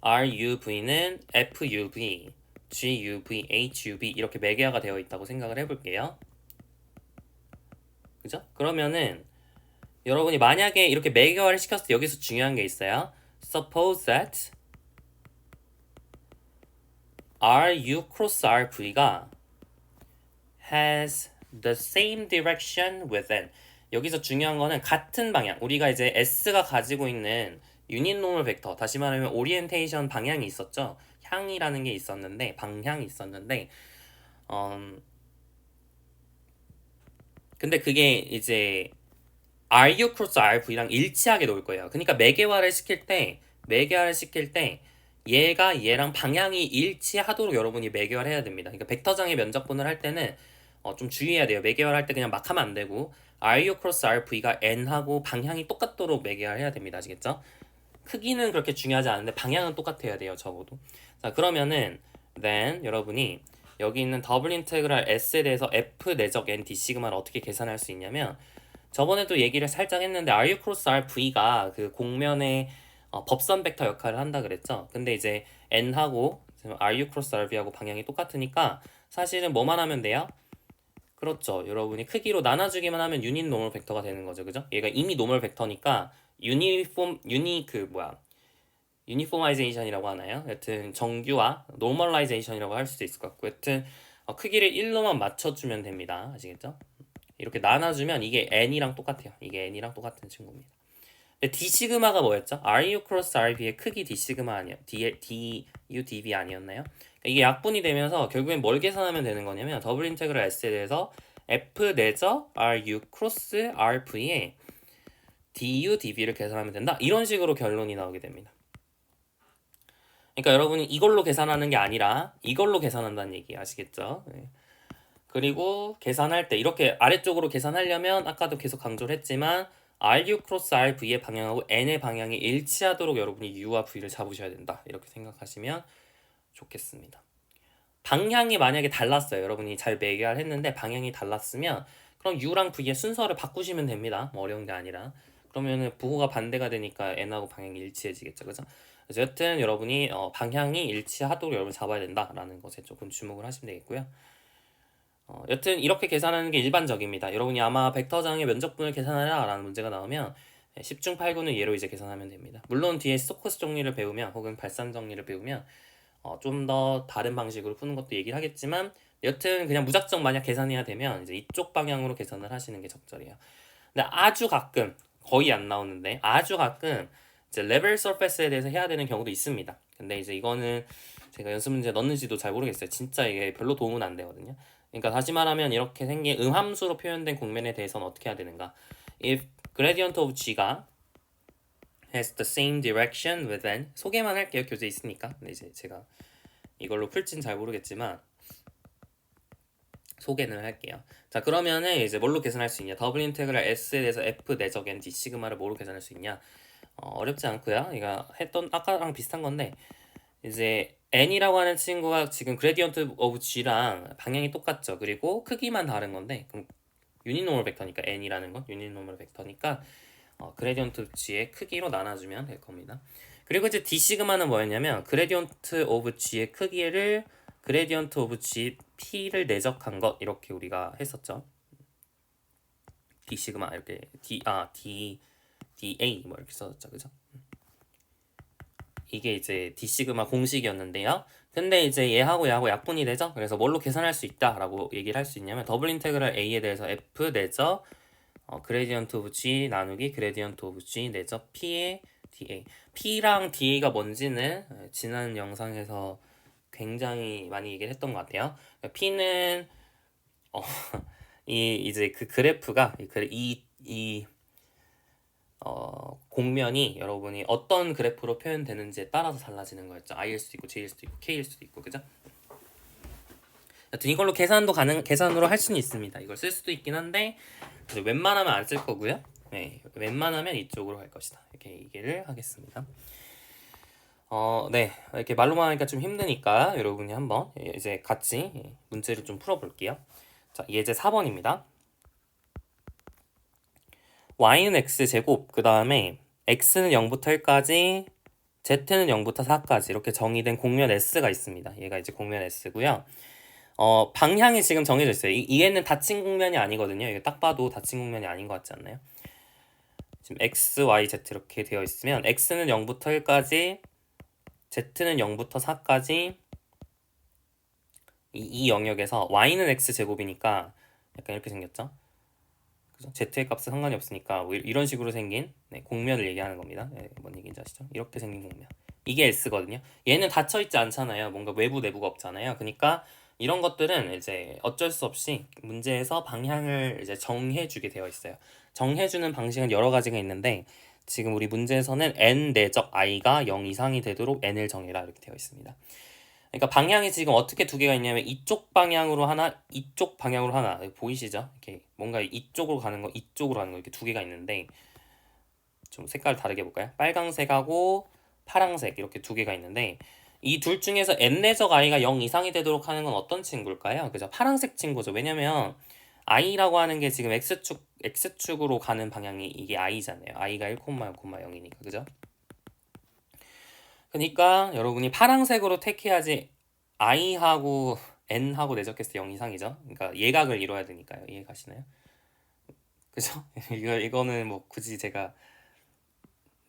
RUV는 FUV, GUV, HUV 이렇게 매개화가 되어 있다고 생각을 해볼게요. 그죠? 그러면은 여러분이 만약에 이렇게 매개화를 시켰을 때 여기서 중요한 게 있어요. Suppose that RU cross RV가 has the same direction within. 여기서 중요한 거는 같은 방향. 우리가 이제 S가 가지고 있는 유닛 노멀 벡터, 다시 말하면 오리엔테이션 방향이 있었죠. 향이라는 게 있었는데, 방향이 있었는데, 근데 그게 이제 RU 크로스 RV랑 일치하게 놓을 거예요. 그러니까 매개화를 시킬 때 얘가 얘랑 방향이 일치하도록 여러분이 매개화를 해야 됩니다. 그러니까 벡터장의 면적분을 할 때는 좀 주의해야 돼요. 매개화를 할 때 그냥 막 하면 안 되고 RU 크로스 RV가 n하고 방향이 똑같도록 매개화를 해야 됩니다. 아시겠죠? 크기는 그렇게 중요하지 않은데 방향은 똑같아야 돼요. 적어도. 자, 그러면은 then 여러분이 여기 있는 더블 인테그랄 S에 대해서 F 내적 n d 시그마를 어떻게 계산할 수 있냐면 저번에도 얘기를 살짝 했는데 RU 크로스 RV가 그 공면의 법선 벡터 역할을 한다 그랬죠. 근데 이제 n하고 RU 크로스 RV하고 방향이 똑같으니까 사실은 뭐만 하면 돼요? 그렇죠. 여러분이 크기로 나눠주기만 하면 유닛 노멀 벡터가 되는 거죠. 그죠? 얘가 이미 노멀 벡터니까 유니포마이제이션이라고 하나요? 여튼 정규화, 노멀라이제이션이라고 할 수도 있을 것 같고 여튼 크기를 1로만 맞춰주면 됩니다. 아시겠죠? 이렇게 나눠주면 이게 n이랑 똑같아요. 이게 n이랑 똑같은 친구입니다. 근데 d 시그마가 뭐였죠? RU 크로스 RV의 크기 d 시그마 아니야? DU DV 아니었나요? 이게 약분이 되면서 결국엔 뭘 계산하면 되는 거냐면 더블 인테그럴 S에 대해서 F 내적 RU 크로스 RV의 DU DV를 계산하면 된다. 이런 식으로 결론이 나오게 됩니다. 그러니까 여러분이 이걸로 계산하는 게 아니라 이걸로 계산한다는 얘기 아시겠죠? 네. 그리고 계산할 때 이렇게 아래쪽으로 계산하려면 아까도 계속 강조를 했지만 RU 크로스 RV의 방향하고 N의 방향이 일치하도록 여러분이 U와 V를 잡으셔야 된다. 이렇게 생각하시면 좋겠습니다. 방향이 만약에 달랐어요. 여러분이 잘 매개를 했는데 방향이 달랐으면 그럼 U랑 V의 순서를 바꾸시면 됩니다. 뭐 어려운 게 아니라. 그러면은 부호가 반대가 되니까 N하고 방향이 일치해지겠죠. 그죠? 어쨌든 여러분이 방향이 일치하도록 여러분 잡아야 된다라는 것에 조금 주목을 하시면 되겠고요. 여튼 이렇게 계산하는 게 일반적입니다. 여러분이 아마 벡터장의 면적분을 계산하라 라는 문제가 나오면 10중 8구는 얘로 이제 계산하면 됩니다. 물론 뒤에 스토크스 정리를 배우면 혹은 발산 정리를 배우면 좀 더 다른 방식으로 푸는 것도 얘기를 하겠지만 여튼 그냥 무작정 만약 계산해야 되면 이제 이쪽 방향으로 계산을 하시는 게 적절해요. 근데 아주 가끔 거의 안 나오는데 아주 가끔 이제 레벨 서페스에 대해서 해야 되는 경우도 있습니다. 근데 이제 이거는 제가 연습 문제 넣는지도 잘 모르겠어요. 진짜 이게 별로 도움은 안 되거든요. 그러니까 다시 말하면 이렇게 생긴 음함수로 표현된 공면에 대해서는 어떻게 해야 되는가? If gradient of g가 has the same direction within 소개만 할게요. 교재 있으니까. 근데 이제 제가 이걸로 풀진 잘 모르겠지만 소개는 할게요. 자, 그러면은 이제 뭘로 계산할 수 있냐? 더블 인테그랄 S에 대해서 F 내적 n d 시그마를 뭐로 계산할 수 있냐? 어렵지 않고요. 이거 했던 아까랑 비슷한 건데 이제 n이라고 하는 친구가 지금 그레디언트 오브 g랑 방향이 똑같죠. 그리고 크기만 다른 건데 그럼 유닛 노멀 벡터니까 n이라는 건 유닛 노멀 벡터니까 그레디언트 g의 크기로 나눠주면 될 겁니다. 그리고 이제 d 시그마는 뭐였냐면 그레디언트 오브 g의 크기를 그레디언트 오브 g p를 내적한 것 이렇게 우리가 했었죠. d 시그마 이렇게 da 뭐 이렇게 써졌죠, 그죠? 이게 이제 d 시그마 공식이었는데요. 근데 이제 얘하고 약분이 되죠. 그래서 뭘로 계산할 수 있다라고 얘기를 할 수 있냐면 더블 인테그랄 a에 대해서 f 내적 그레디언트 오브 g 나누기 그레디언트 오브 g 내적 p의 da. p랑 da가 뭔지는 지난 영상에서 굉장히 많이 얘기를 했던 것 같아요. p는 이 이제 그 그래프가 이 공면이 여러분이 어떤 그래프로 표현되는지에 따라서 달라지는 거였죠. i일 수도 있고 j일 수도 있고 k일 수도 있고 그죠? 여튼 이걸로 계산으로 할 수는 있습니다. 이걸 쓸 수도 있긴 한데 웬만하면 안 쓸 거고요. 네, 웬만하면 이쪽으로 갈 것이다. 이렇게 얘기를 하겠습니다. 네, 이렇게 말로만 하니까 좀 힘드니까 여러분이 한번 이제 같이 문제를 좀 풀어볼게요. 자, 예제 4번입니다. y는 x제곱, 그 다음에 x는 0부터 1까지, z는 0부터 4까지 이렇게 정의된 곡면 s가 있습니다. 얘가 이제 곡면 s고요. 방향이 지금 정해져 있어요. 얘는 닫힌 곡면이 아니거든요. 이게 딱 봐도 닫힌 곡면이 아닌 것 같지 않나요? 지금 x, y, z 이렇게 되어 있으면 x는 0부터 1까지, z는 0부터 4까지 이 영역에서 y는 x제곱이니까 약간 이렇게 생겼죠? 그죠? z의 값은 상관이 없으니까 뭐 이런 식으로 생긴 곡면을 얘기하는 겁니다. 뭔 얘기인지 아시죠? 이렇게 생긴 곡면. 이게 S거든요. 얘는 닫혀있지 않잖아요. 뭔가 외부 내부가 없잖아요. 그러니까 이런 것들은 이제 어쩔 수 없이 문제에서 방향을 이제 정해주게 되어 있어요. 정해주는 방식은 여러 가지가 있는데 지금 우리 문제에서는 n 내적 i가 0 이상이 되도록 n을 정해라 이렇게 되어 있습니다. 그러니까 방향이 지금 어떻게 두 개가 있냐면 이쪽 방향으로 하나, 이쪽 방향으로 하나. 보이시죠? 이렇게 뭔가 이쪽으로 가는 거, 이쪽으로 가는 거 이렇게 두 개가 있는데 좀 색깔 다르게 볼까요? 빨강색하고 파랑색 이렇게 두 개가 있는데 이 둘 중에서 n내적 i가 0 이상이 되도록 하는 건 어떤 친구일까요? 그죠? 파랑색 친구죠. 왜냐면 i라고 하는 게 지금 x축으로 가는 방향이 이게 i잖아요. i가 1,0,0,0이니까 그죠? 그러니까 여러분이 파란색으로 택해야지 i하고 n하고 내적했을 때 0 이상이죠. 그러니까 예각을 이뤄야 되니까요. 이해가시나요? 그죠? 이거는 뭐 굳이 제가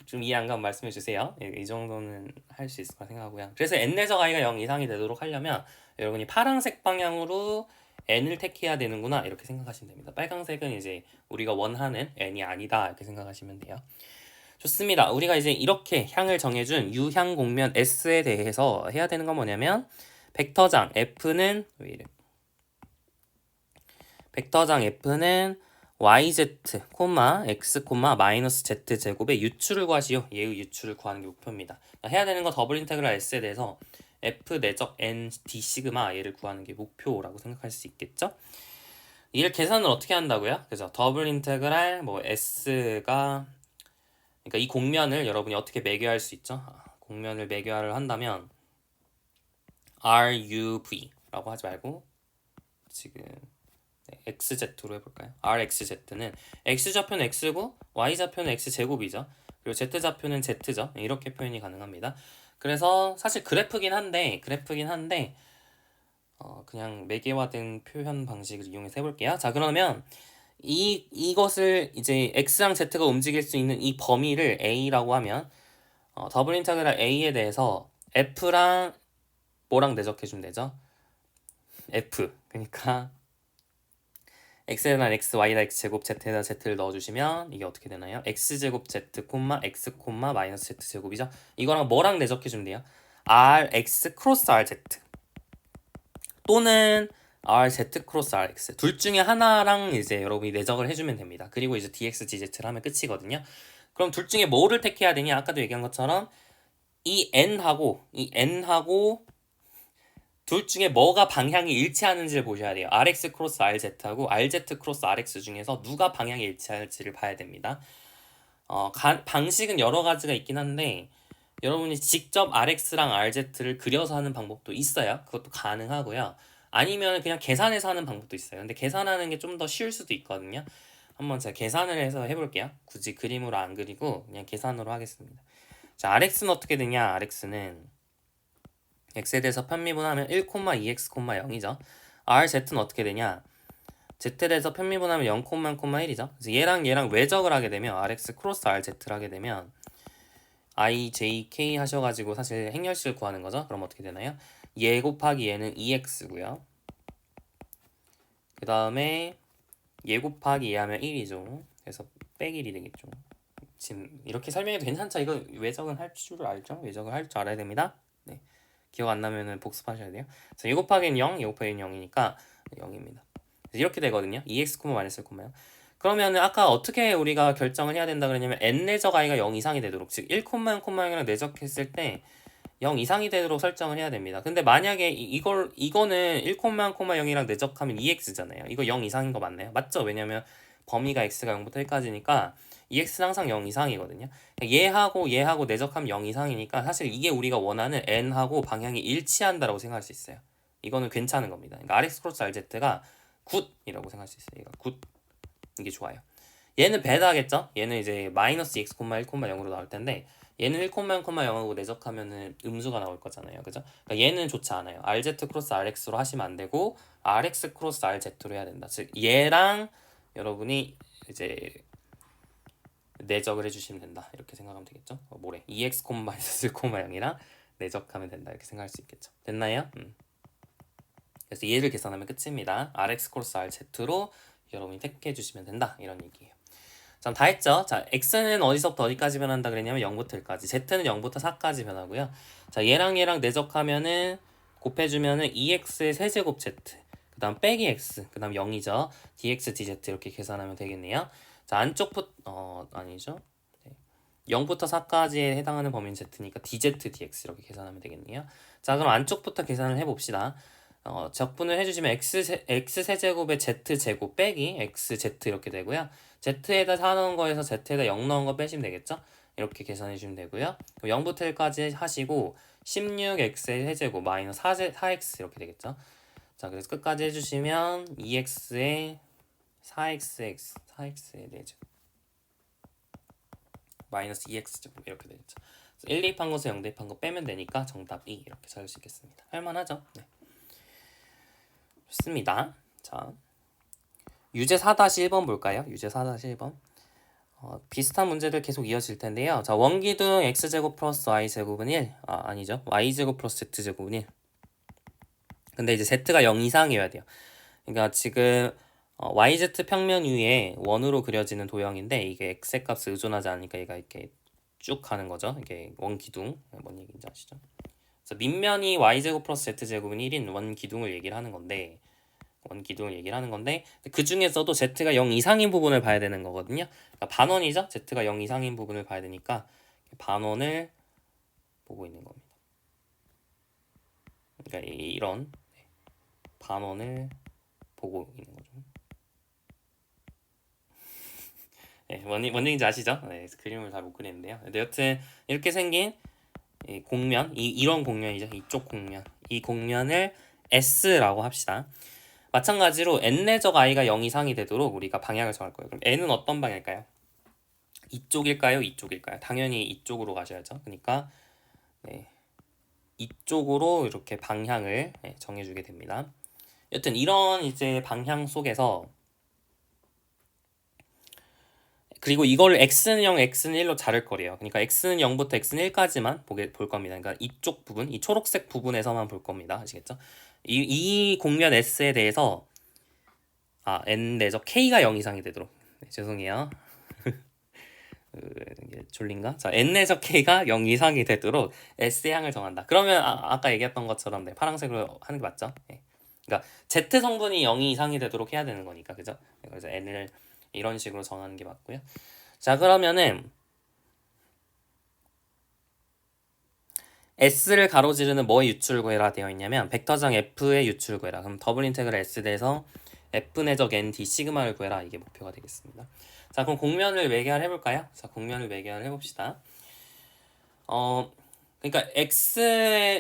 좀 이해 안 가면 말씀해 주세요. 이 정도는 할 수 있을 거라 생각하고요. 그래서 n내적 i가 0 이상이 되도록 하려면 여러분이 파란색 방향으로 n을 택해야 되는구나 이렇게 생각하시면 됩니다. 빨간색은 이제 우리가 원하는 n이 아니다 이렇게 생각하시면 돼요. 좋습니다. 우리가 이제 이렇게 향을 정해준 유향 곡면 S에 대해서 해야 되는 건 뭐냐면 벡터장 F는 벡터장 F는 yz, x, 마이너스 z 제곱의 유출을 구하시오. 얘의 유출을 구하는 게 목표입니다. 해야 되는 거 더블 인테그랄 S에 대해서 F 내적 n d 시그마 얘를 구하는 게 목표라고 생각할 수 있겠죠? 이를 계산을 어떻게 한다고요? 그죠? 더블 인테그랄 뭐 S가 그러니까 이 곡면을 여러분이 어떻게 매개할 수 있죠? 곡면을 매개화를 한다면 RUV라고 하지 말고 지금 XZ로 해볼까요? RXZ는 X좌표는 X고 Y좌표는 X제곱이죠. 그리고 Z좌표는 Z죠. 이렇게 표현이 가능합니다. 그래서 사실 그래프긴 한데 그냥 매개화된 표현 방식을 이용해서 해볼게요. 자, 그러면 이것을 이제 X랑 Z가 움직일 수 있는 이 범위를 A라고 하면 더블 인테그랄 A에 대해서 F랑 뭐랑 내적해주면 되죠? F. 그러니까 X에다 X, Y에다 X제곱, Z에다 Z를 넣어주시면 이게 어떻게 되나요? X제곱 Z, X, 마이너스 Z제곱이죠? 이거랑 뭐랑 내적해주면 돼요? RX 크로스 RZ 또는 RZ 크로스 RX 둘 중에 하나랑 이제 여러분이 내적을 해주면 됩니다. 그리고 이제 DX, DZ를 하면 끝이거든요. 그럼 둘 중에 뭐를 택해야 되냐? 아까도 얘기한 것처럼 이 N하고 둘 중에 뭐가 방향이 일치하는지를 보셔야 돼요. RX 크로스 RZ하고 RZ 크로스 RX 중에서 누가 방향이 일치할지를 봐야 됩니다. 방식은 여러 가지가 있긴 한데 여러분이 직접 RX랑 RZ를 그려서 하는 방법도 있어요. 그것도 가능하고요. 아니면 그냥 계산해서 하는 방법도 있어요. 근데 계산하는 게 좀 더 쉬울 수도 있거든요. 한번 제가 계산을 해서 해볼게요. 굳이 그림으로 안 그리고 그냥 계산으로 하겠습니다. 자, RX는 어떻게 되냐? RX는 x에 대해서 편미분하면 1,2x, 0이죠. RZ는 어떻게 되냐? z에 대해서 편미분하면 0, 1이죠. 그래서 얘랑 외적을 하게 되면 RX 크로스 RZ를 하게 되면 I, J, K 하셔가지고 사실 행렬식을 구하는 거죠. 그럼 어떻게 되나요? 얘 곱하기 얘는 2x고요. 그 다음에 얘 곱하기 얘 하면 1이죠. 그래서 빼기 1이 되겠죠. 지금 이렇게 설명해도 괜찮죠? 이거 외적은 할 줄 알죠? 외적을 할 줄 알아야 됩니다. 네. 기억 안 나면은 복습하셔야 돼요. 그래서 2 곱하기는 0, 2 곱하기는 0이니까 0입니다. 이렇게 되거든요. 2x, 마이너스 1,0요. 그러면은 아까 어떻게 우리가 결정을 해야 된다 그랬냐면 n내적 i가 0 이상이 되도록 즉 1,0,0,이랑 내적했을 때 0 이상이 되도록 설정을 해야 됩니다. 근데 만약에 이거는 1,0이랑 내적하면 2x잖아요. 이거 0 이상인 거 맞나요? 맞죠? 왜냐면 범위가 x가 0부터 1까지니까 2x는 항상 0 이상이거든요. 얘하고 내적하면 0 이상이니까 사실 이게 우리가 원하는 n하고 방향이 일치한다라고 생각할 수 있어요. 이거는 괜찮은 겁니다. 그러니까 rx 크로스 rz가 굿이라고 생각할 수 있어요. 얘가 굿. 이게 좋아요. 얘는 배다겠죠? 얘는 이제 마이너스 x, 1,0로 나올 텐데 얘는 1,0,0하고 내적하면은 음수가 나올 거잖아요. 그죠? 그러니까 얘는 좋지 않아요. rz 크로스 rx로 하시면 안 되고 rx 크로스 rz로 해야 된다. 즉 얘랑 여러분이 이제 내적을 해주시면 된다. 이렇게 생각하면 되겠죠? 뭐래? 2x, 1,0이랑 내적하면 된다. 이렇게 생각할 수 있겠죠. 됐나요? 그래서 얘를 계산하면 끝입니다. rx 크로스 rz로 여러분이 택해 주시면 된다. 이런 얘기예요. 자, 다 했죠? 자, x는 어디서부터 어디까지 변한다 그랬냐면 0부터 1까지. z는 0부터 4까지 변하고요. 자, 얘랑 내적하면은 곱해주면은 2x의 세제곱 z. 그 다음 빼기 x. 그 다음 0이죠. dx, dz 이렇게 계산하면 되겠네요. 자, 안쪽부터, 아니죠. 네. 0부터 4까지에 해당하는 범위는 z니까 dz, dx 이렇게 계산하면 되겠네요. 자, 그럼 안쪽부터 계산을 해봅시다. 적분을 해주시면 x 세제곱에 z제곱 빼기 xz 이렇게 되고요. z에다 4 넣은 거에서 z에다 0 넣은 거 빼시면 되겠죠? 이렇게 계산해 주시면 되고요. 0부터 1까지 하시고 16x의 세제곱 마이너스 4x 이렇게 되겠죠? 자, 그래서 끝까지 해주시면 2x의 4x의 4제곱 마이너스 2x제곱 이렇게 되겠죠. 1 대입한 것에 0 대입한 거 빼면 되니까 정답 2 이렇게 찾을 수 있겠습니다. 할만하죠? 네. 좋습니다. 자, 유제 4-1번 볼까요? 유제 4-1번. 비슷한 문제들 계속 이어질 텐데요. 자, 원기둥 x제곱 플러스 y제곱은 1. 아니죠. y제곱 플러스 z제곱은 1. 근데 이제 z가 0 이상이어야 돼요. 그러니까 지금 yz 평면 위에 원으로 그려지는 도형인데 이게 x의 값을 의존하지 않으니까 얘가 이렇게 쭉 가는 거죠. 이게 원기둥. 뭔 얘기인지 아시죠? 그래서 밑면이 y제곱 플러스 z제곱은 1인 원기둥을 얘기를 하는 건데 그 중에서도 z가 0 이상인 부분을 봐야 되는 거거든요. 그러니까 반원이죠. z가 0 이상인 부분을 봐야 되니까 반원을 보고 있는 겁니다. 그러니까 이런 반원을 보고 있는 거죠. 네, 뭔 얘기인지 아시죠? 네, 그림을 잘 못 그리는데요. 근데 여튼 이렇게 생긴 이 공면, 이런 공면이죠. 이쪽 공면, 이 공면을 S라고 합시다. 마찬가지로 n내적 i가 0 이상이 되도록 우리가 방향을 정할 거예요. 그럼 n은 어떤 방향일까요? 이쪽일까요? 이쪽일까요? 당연히 이쪽으로 가셔야죠. 그러니까 네, 이쪽으로 이렇게 방향을 정해주게 됩니다. 여튼 이런 이제 방향 속에서 그리고 이걸 x는 0, x는 1로 자를 거래요. 그러니까 x는 0부터 x는 1까지만 볼 겁니다. 그러니까 이쪽 부분, 이 초록색 부분에서만 볼 겁니다. 아시겠죠? 이 공면 S에 대해서 n 내적 k가 0 이상이 되도록 죄송해요. 이게 졸린가? 자, n 내적 k가 0 이상이 되도록 S의 향을 정한다. 그러면 아까 얘기했던 것처럼 네, 파란색으로 하는 게 맞죠? 네. 그러니까 Z 성분이 0 이상이 되도록 해야 되는 거니까 그죠? 그래서 n을 이런 식으로 정하는 게 맞고요. 자, 그러면은 S를 가로지르는 뭐의 유출 구해라 되어 있냐면 벡터장 F의 유출 구해라. 그럼 더블 인테그랄 S 대에서 F 내적 N D 시그마를 구해라. 이게 목표가 되겠습니다. 자, 그럼 공면을 매개할 해볼까요? 자, 공면을 매개할 해봅시다. 그러니까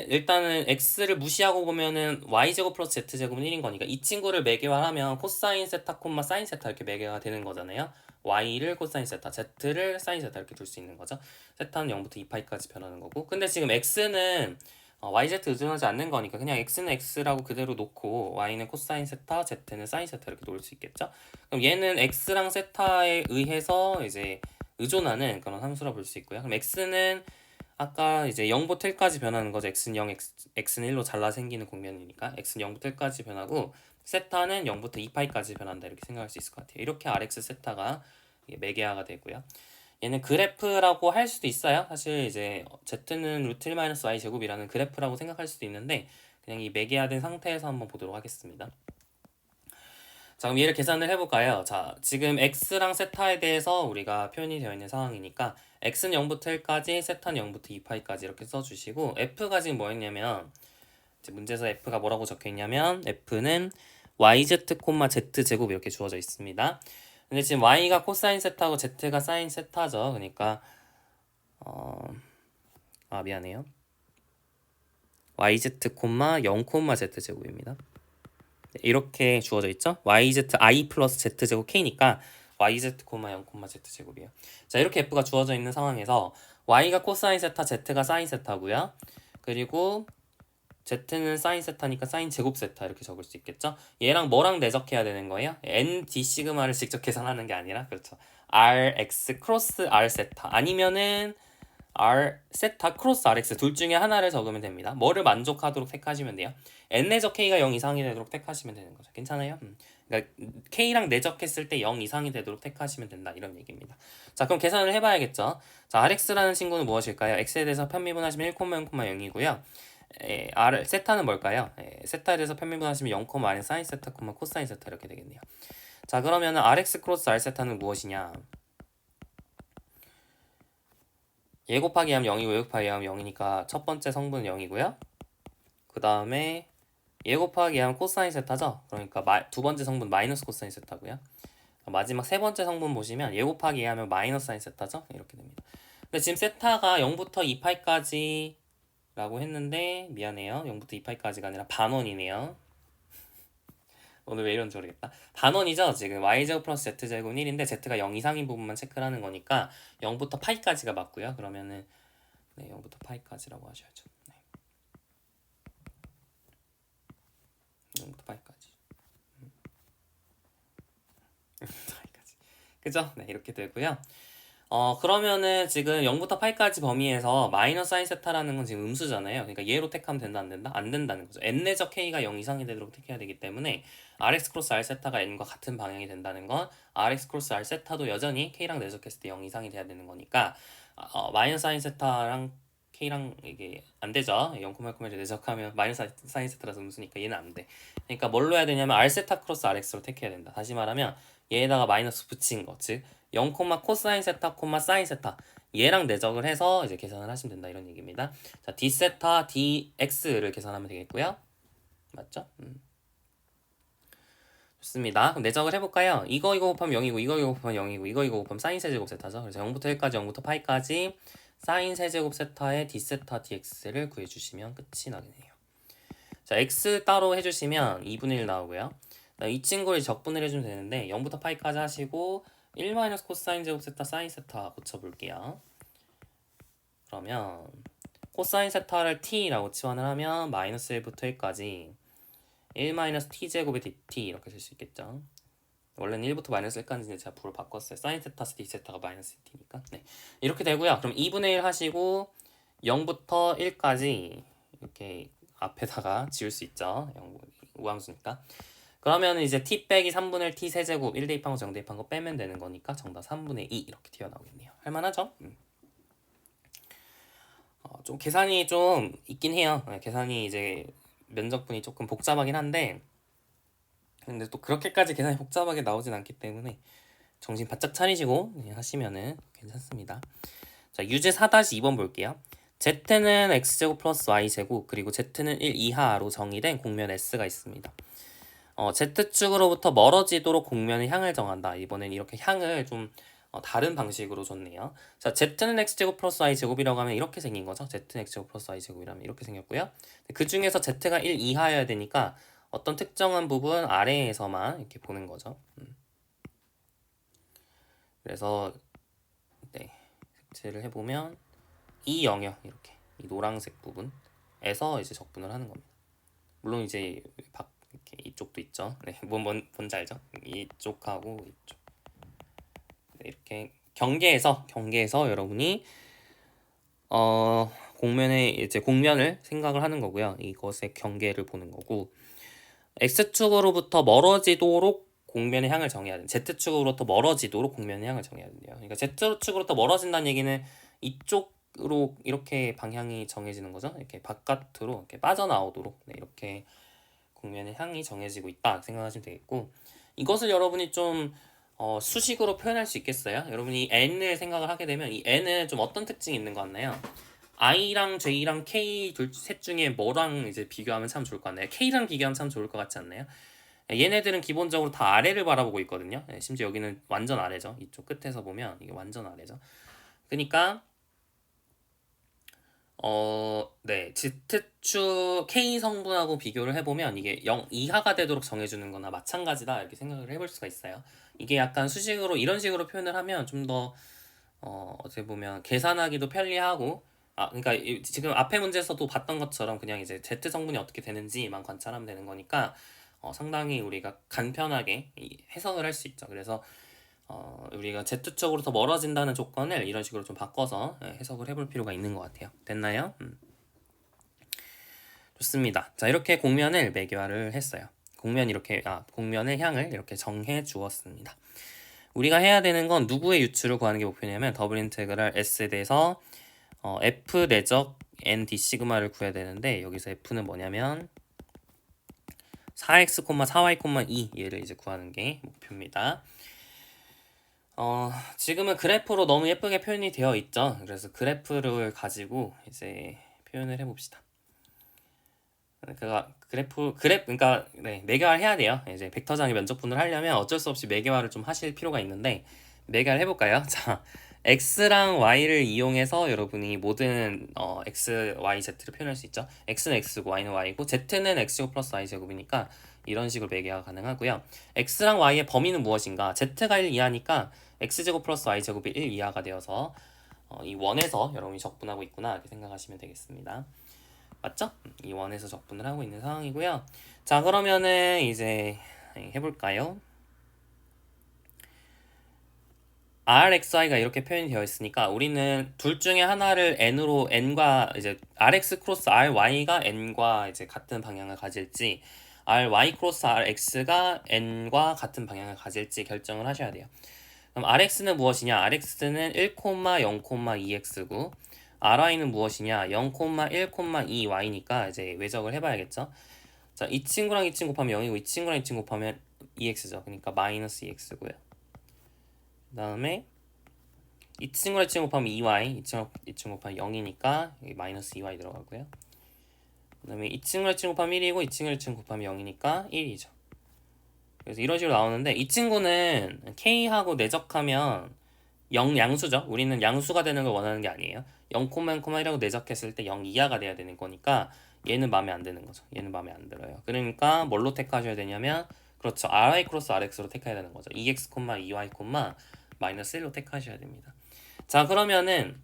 일단은 x를 무시하고 보면은 y제곱 플러스 z제곱은 1인 거니까 이 친구를 매개화하면 코사인 세타 콤마 사인 세타 이렇게 매개가 되는 거잖아요. y를 코사인 세타, z를 사인 세타 이렇게 둘 수 있는 거죠. 세타는 0부터 2파이까지 변하는 거고. 근데 지금 x는 yz 의존하지 않는 거니까 그냥 x는 x라고 그대로 놓고 y는 코사인 세타, z는 사인 세타 이렇게 놓을 수 있겠죠. 그럼 얘는 x랑 세타에 의해서 이제 의존하는 그런 함수라 볼 수 있고요. 그럼 x는 아까 이제 0부터 1까지 변하는 거죠. x는 0, x는 1로 잘라 생기는 공면이니까 x는 0부터 1까지 변하고 세타는 0부터 2파이까지 변한다 이렇게 생각할 수 있을 것 같아요. 이렇게 rx 세타가 매개화가 되고요. 얘는 그래프라고 할 수도 있어요. 사실 이제 z는 루트 1 마이너스 y 제곱이라는 그래프라고 생각할 수도 있는데 그냥 이 매개화된 상태에서 한번 보도록 하겠습니다. 자, 그럼 얘를 계산을 해볼까요? 자, 지금 x랑 세타에 대해서 우리가 표현이 되어 있는 상황이니까 x는 0부터 1까지, 세타는 0부터 2파이까지 이렇게 써주시고 f가 지금 뭐였냐면 이제 문제에서 f가 뭐라고 적혀있냐면 f는 yz, z제곱 이렇게 주어져 있습니다. 근데 지금 y가 코사인 세타고 z가 사인 세타죠. 그러니까 미안해요. yz, 0, z제곱입니다. 이렇게 주어져 있죠. yz i 플러스 z제곱 k니까 yz, 0, z제곱이에요. 자, 이렇게 f가 주어져 있는 상황에서 y가 코사인 세타, z가 사인 세타고요. 그리고 z는 사인 세타니까 사인 제곱 세타 이렇게 적을 수 있겠죠. 얘랑 뭐랑 내적해야 되는 거예요? n d 시그마를 직접 계산하는 게 아니라 그렇죠. rx 크로스 r 세타 아니면은 r 세타 크로스 rx 둘 중에 하나를 적으면 됩니다. 뭐를 만족하도록 택하시면 돼요. n 내적 k가 0 이상이 되도록 택하시면 되는 거죠. 괜찮아요? 그러니까 k랑 내적했을 때 0 이상이 되도록 택하시면 된다 이런 얘기입니다. 자, 그럼 계산을 해봐야겠죠. 자, rx라는 친구는 무엇일까요? x에 대해서 편미분하시면 1, 0,0이고요. 세타는 뭘까요? 세타에 대해서 편미분하시면 0, 마이너스 사인 세타, 코사인 세타 이렇게 되겠네요. 자, 그러면 rx 크로스 r 세타는 무엇이냐? 얘 곱하기 하면 0이고 얘 곱하기 하면 0이니까 첫 번째 성분은 0이고요. 그 다음에 얘 곱하기 하면 코사인 세타죠. 그러니까 두 번째 성분 마이너스 코사인 세타고요. 마지막 세 번째 성분 보시면 얘 곱하기 하면 마이너스 사인 세타죠. 이렇게 됩니다. 근데 지금 세타가 0부터 2파이까지 라고 했는데 미안해요. 0부터 2파이까지가 아니라 반원이네요. 오늘 왜 이런지 모르겠다. 반원이죠. 지금 y제곱 플러스 z제곱은 1인데 z가 0 이상인 부분만 체크를 하는 거니까 0부터 파이까지가 맞고요. 그러면은 0부터 파이까지라고 하셔야죠. 0부터 파이까지. 파이까지. 그죠? 네, 이렇게 되고요. 그러면은 지금 0부터 8까지 범위에서 마이너스 사인 세타라는 건 지금 음수잖아요. 그러니까 얘로 택하면 된다, 안 된다? 안 된다는 거죠. n 내적 k가 0 이상이 되도록 택해야 되기 때문에 rx 크로스 r 세타가 n과 같은 방향이 된다는 건 rx 크로스 r 세타도 여전히 k랑 내적했을 때 0 이상이 돼야 되는 거니까 마이너스 사인 세타랑 k랑 이게 안 되죠. 0,1를 내적하면 마이너스 사인 세타라서 음수니까 얘는 안 돼. 그러니까 뭘로 해야 되냐면 r 세타 크로스 rx로 택해야 된다. 다시 말하면 얘에다가 마이너스 붙인 거, 즉 0, 코사인 세타, 사인 세타 얘랑 내적을 해서 이제 계산을 하시면 된다 이런 얘기입니다. 자, d 세타, dx를 계산하면 되겠고요. 맞죠? 좋습니다. 그럼 내적을 해볼까요? 이거 곱하면 0이고 이거 곱하면 0이고 이거 곱하면 사인 세제곱 세타죠. 그래서 0부터 1까지 0부터 파이까지 사인 세제곱 세타의 d 세타 dx를 구해주시면 끝이 나겠네요. 자, x 따로 해주시면 2분의 1 나오고요. 이 친구를 적분을 해주면 되는데 0부터 파이까지 하시고 1 마이너스 코사인 제곱 세타 사인 세타 고쳐볼게요. 그러면 코사인 세타를 t라고 치환을 하면 마이너스 1부터 1까지 1 마이너스 t제곱의 dt 이렇게 쓸 수 있겠죠. 원래는 1부터 마이너스 1까지 제가 부를 바꿨어요. 사인 세타 d 세타가 마이너스 t니까. 네. 이렇게 되고요. 그럼 2분의 1 하시고 0부터 1까지 이렇게 앞에다가 지울 수 있죠. 우함수니까. 그러면 이제 t 빼기 3분의 1 t 세제곱 1 대입한 거 0 대입한 거 빼면 되는 거니까 정답 3분의 2 이렇게 튀어나오겠네요. 할만하죠? 좀 계산이 좀 있긴 해요. 계산이 이제 면적분이 조금 복잡하긴 한데 근데 또 그렇게까지 계산이 복잡하게 나오진 않기 때문에 정신 바짝 차리시고 하시면은 괜찮습니다. 자, 유제 4-2번 볼게요. z는 x제곱 플러스 y제곱 그리고 z는 1 이하로 정의된 공면 s가 있습니다. Z축으로부터 멀어지도록 공면의 향을 정한다. 이번엔 이렇게 향을 좀 다른 방식으로 줬네요. 자, Z는 X제곱 플러스 Y제곱이라고 하면 이렇게 생긴 거죠. Z는 X제곱 플러스 Y제곱이라면 이렇게 생겼고요. 그 중에서 Z가 1 이하여야 되니까 어떤 특정한 부분 아래에서만 이렇게 보는 거죠. 그래서 네, 색칠을 해보면 이 영역 이렇게 이 노란색 부분에서 이제 적분을 하는 겁니다. 물론 이제 이렇게 이쪽도 있죠. 네, 뭔지 알죠? 이쪽하고 이쪽. 네, 이렇게 경계에서 여러분이 공면을 생각을 하는 거고요. 이것의 경계를 보는 거고 X축으로부터 멀어지도록 공면의 향을 정해야 돼요. Z축으로부터 멀어지도록 공면의 향을 정해야 돼요. 그러니까 Z축으로부터 멀어진다는 얘기는 이쪽으로 이렇게 방향이 정해지는 거죠. 이렇게 바깥으로 이렇게 빠져나오도록 이렇게 공면의 향이 정해지고 있다 생각하시면 되겠고 이것을 여러분이 좀 수식으로 표현할 수 있겠어요? 여러분이 n을 생각을 하게 되면 이 n은 좀 어떤 특징이 있는 것 같나요? i랑 j랑 k 셋 중에 뭐랑 이제 비교하면 참 좋을 것 같나요? k랑 비교하면 참 좋을 것 같지 않나요? 얘네들은 기본적으로 다 아래를 바라보고 있거든요. 심지어 여기는 완전 아래죠. 이쪽 끝에서 보면 이게 완전 아래죠. 그러니까 네, Z축 K 성분하고 비교를 해보면 이게 0 이하가 되도록 정해주는 거나 마찬가지다 이렇게 생각을 해볼 수가 있어요. 이게 약간 수식으로 이런 식으로 표현을 하면 좀 더 어떻게 보면 계산하기도 편리하고 그러니까 지금 앞에 문제에서도 봤던 것처럼 그냥 이제 Z 성분이 어떻게 되는지만 관찰하면 되는 거니까 상당히 우리가 간편하게 해석을 할 수 있죠. 그래서 우리가 Z쪽으로 더 멀어진다는 조건을 이런 식으로 좀 바꿔서 해석을 해볼 필요가 있는 것 같아요. 됐나요? 좋습니다. 자, 이렇게 공면을 매개화를 했어요. 공면의 향을 이렇게 정해 주었습니다. 우리가 해야 되는 건 누구의 유추를 구하는 게 목표냐면 더블 인테그랄 S에 대해서 F 내적 N D 시그마를 구해야 되는데 여기서 F는 뭐냐면 4x, 4y, 2 얘를 이제 구하는 게 목표입니다. 지금은 그래프로 너무 예쁘게 표현이 되어 있죠. 그래서 그래프를 가지고 이제 표현을 해봅시다. 그러니까 네, 매개화를 해야 돼요. 이제 벡터장의 면적분을 하려면 어쩔 수 없이 매개화를 좀 하실 필요가 있는데 매개화를 해볼까요? 자, x랑 y를 이용해서 여러분이 모든 x, y, z를 표현할 수 있죠. x는 x고 y는 y고 z는 x제곱 플러스 y 제곱이니까 이런 식으로 매개화가 가능하고요. x랑 y의 범위는 무엇인가? z가 1 이하니까 x제곱 플러스 y제곱이 1 이하가 되어서 이 원에서 여러분이 적분하고 있구나 이렇게 생각하시면 되겠습니다. 맞죠? 이 원에서 적분을 하고 있는 상황이고요. 자, 그러면은 이제 해볼까요? RXI가 이렇게 표현이 되어 있으니까 우리는 둘 중에 하나를 n으로 n과 이제 RX 크로스 RY가 n과 이제 같은 방향을 가질지 RY 크로스 RX가 n과 같은 방향을 가질지 결정을 하셔야 돼요. 그럼 RX는 무엇이냐? RX는 1, 0,2x고 RY는 무엇이냐? 0, 1, 2y니까 이제 외적을 해봐야겠죠. 자, 이 친구랑 이 친구 곱하면 0이고 이 친구랑 이 친구 곱하면 2x죠. 그러니까 마이너스 2x고요. 그 다음에 이 친구랑 이 친구 곱하면 2y, 이 친구 곱하면 0이니까 여기 마이너스 2y 들어가고요. 그 다음에 이 친구랑 이 친구 곱하면 1이고 이 친구랑 이 친구 곱하면 0이니까 1이죠. 그래서 이런 식으로 나오는데 이 친구는 k하고 내적하면 0 양수죠. 우리는 양수가 되는 걸 원하는 게 아니에요. 0,1이라고 내적했을 때 0 이하가 돼야 되는 거니까 얘는 마음에 안 드는 거죠. 얘는 마음에 안 들어요. 그러니까 뭘로 택하셔야 되냐면 그렇죠. RY 크로스 RX로 택해야 되는 거죠. 2x, 2y, 마이너스 1로 택하셔야 됩니다. 자, 그러면은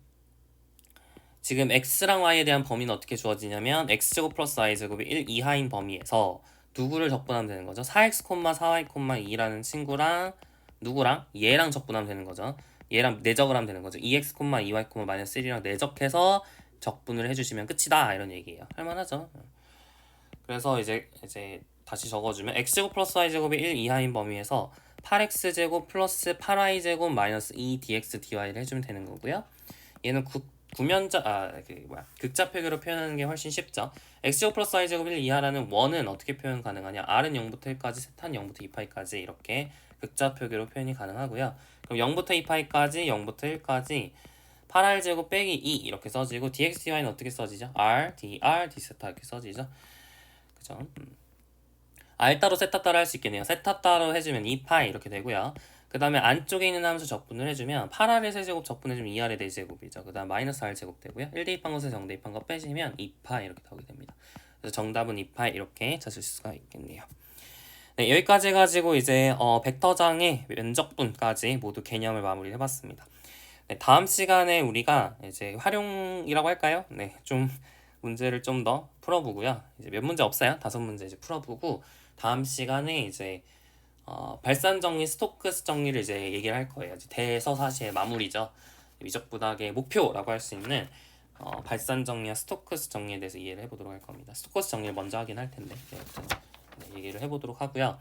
지금 x랑 y에 대한 범위는 어떻게 주어지냐면 x제곱 플러스 y제곱이 1 이하인 범위에서 누구를 적분하면 되는 거죠? 4x, 4y, 2라는 친구랑 누구랑? 얘랑 적분하면 되는 거죠. 얘랑 내적을 하면 되는 거죠. 2x, 2y, 마이너스 1이랑 내적해서 적분을 해주시면 끝이다 이런 얘기예요. 할만하죠? 그래서 이제 다시 적어주면 x제곱 플러스 y제곱이 1 이하인 범위에서 8x제곱 플러스 8y제곱 마이너스 2dx dy를 해주면 되는 거고요. 얘는 극좌표기로 표현하는 게 훨씬 쉽죠. x제곱 플러스 y제곱 1 이하라는 원은 어떻게 표현 가능하냐? r은 0부터 1까지, 세타는 0부터 2파이까지 이렇게 극좌표기로 표현이 가능하고요. 그럼 0부터 2파이까지, 0부터 1까지 8r제곱 빼기 2 이렇게 써지고 dx dy는 어떻게 써지죠? r, dr, d세타 이렇게 써지죠. 그죠? r 따로 세타 따로 할 수 있겠네요. 세타 따로 해주면 2파이 이렇게 되고요. 그 다음에 안쪽에 있는 함수 적분을 해주면 8r의 세제곱 적분해주면 2r의 4제곱이죠. 그 다음 마이너스 r제곱 되고요. 1 대입한 것에 정대입한 거 빼시면 2파 이렇게 나오게 됩니다. 그래서 정답은 2파 이렇게 찾을 수가 있겠네요. 네, 여기까지 해가지고 이제 벡터장의 면적분까지 모두 개념을 마무리해봤습니다. 네, 다음 시간에 우리가 이제 활용이라고 할까요? 네, 좀 문제를 좀 더 풀어보고요. 이제 몇 문제 없어요. 5문제 이제 풀어보고 다음 시간에 이제 발산 정리, 스토크스 정리를 이제 얘기를 할 거예요. 이제 대서사시의 마무리죠. 위적부닥의 목표라고 할 수 있는 발산 정리와 스토크스 정리에 대해서 이해를 해보도록 할 겁니다. 스토크스 정리를 먼저 하긴 할 텐데 얘기를 해보도록 하고요.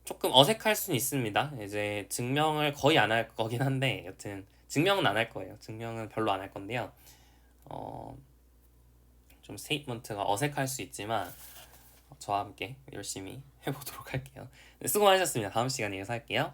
조금 어색할 수는 있습니다. 이제 증명을 거의 안 할 거긴 한데 여튼 증명은 안 할 거예요. 증명은 별로 안 할 건데요. 좀 스테이트먼트가 어색할 수 있지만 저와 함께 열심히 해보도록 할게요. 네, 수고 많으셨습니다. 다음 시간에 이어서 할게요.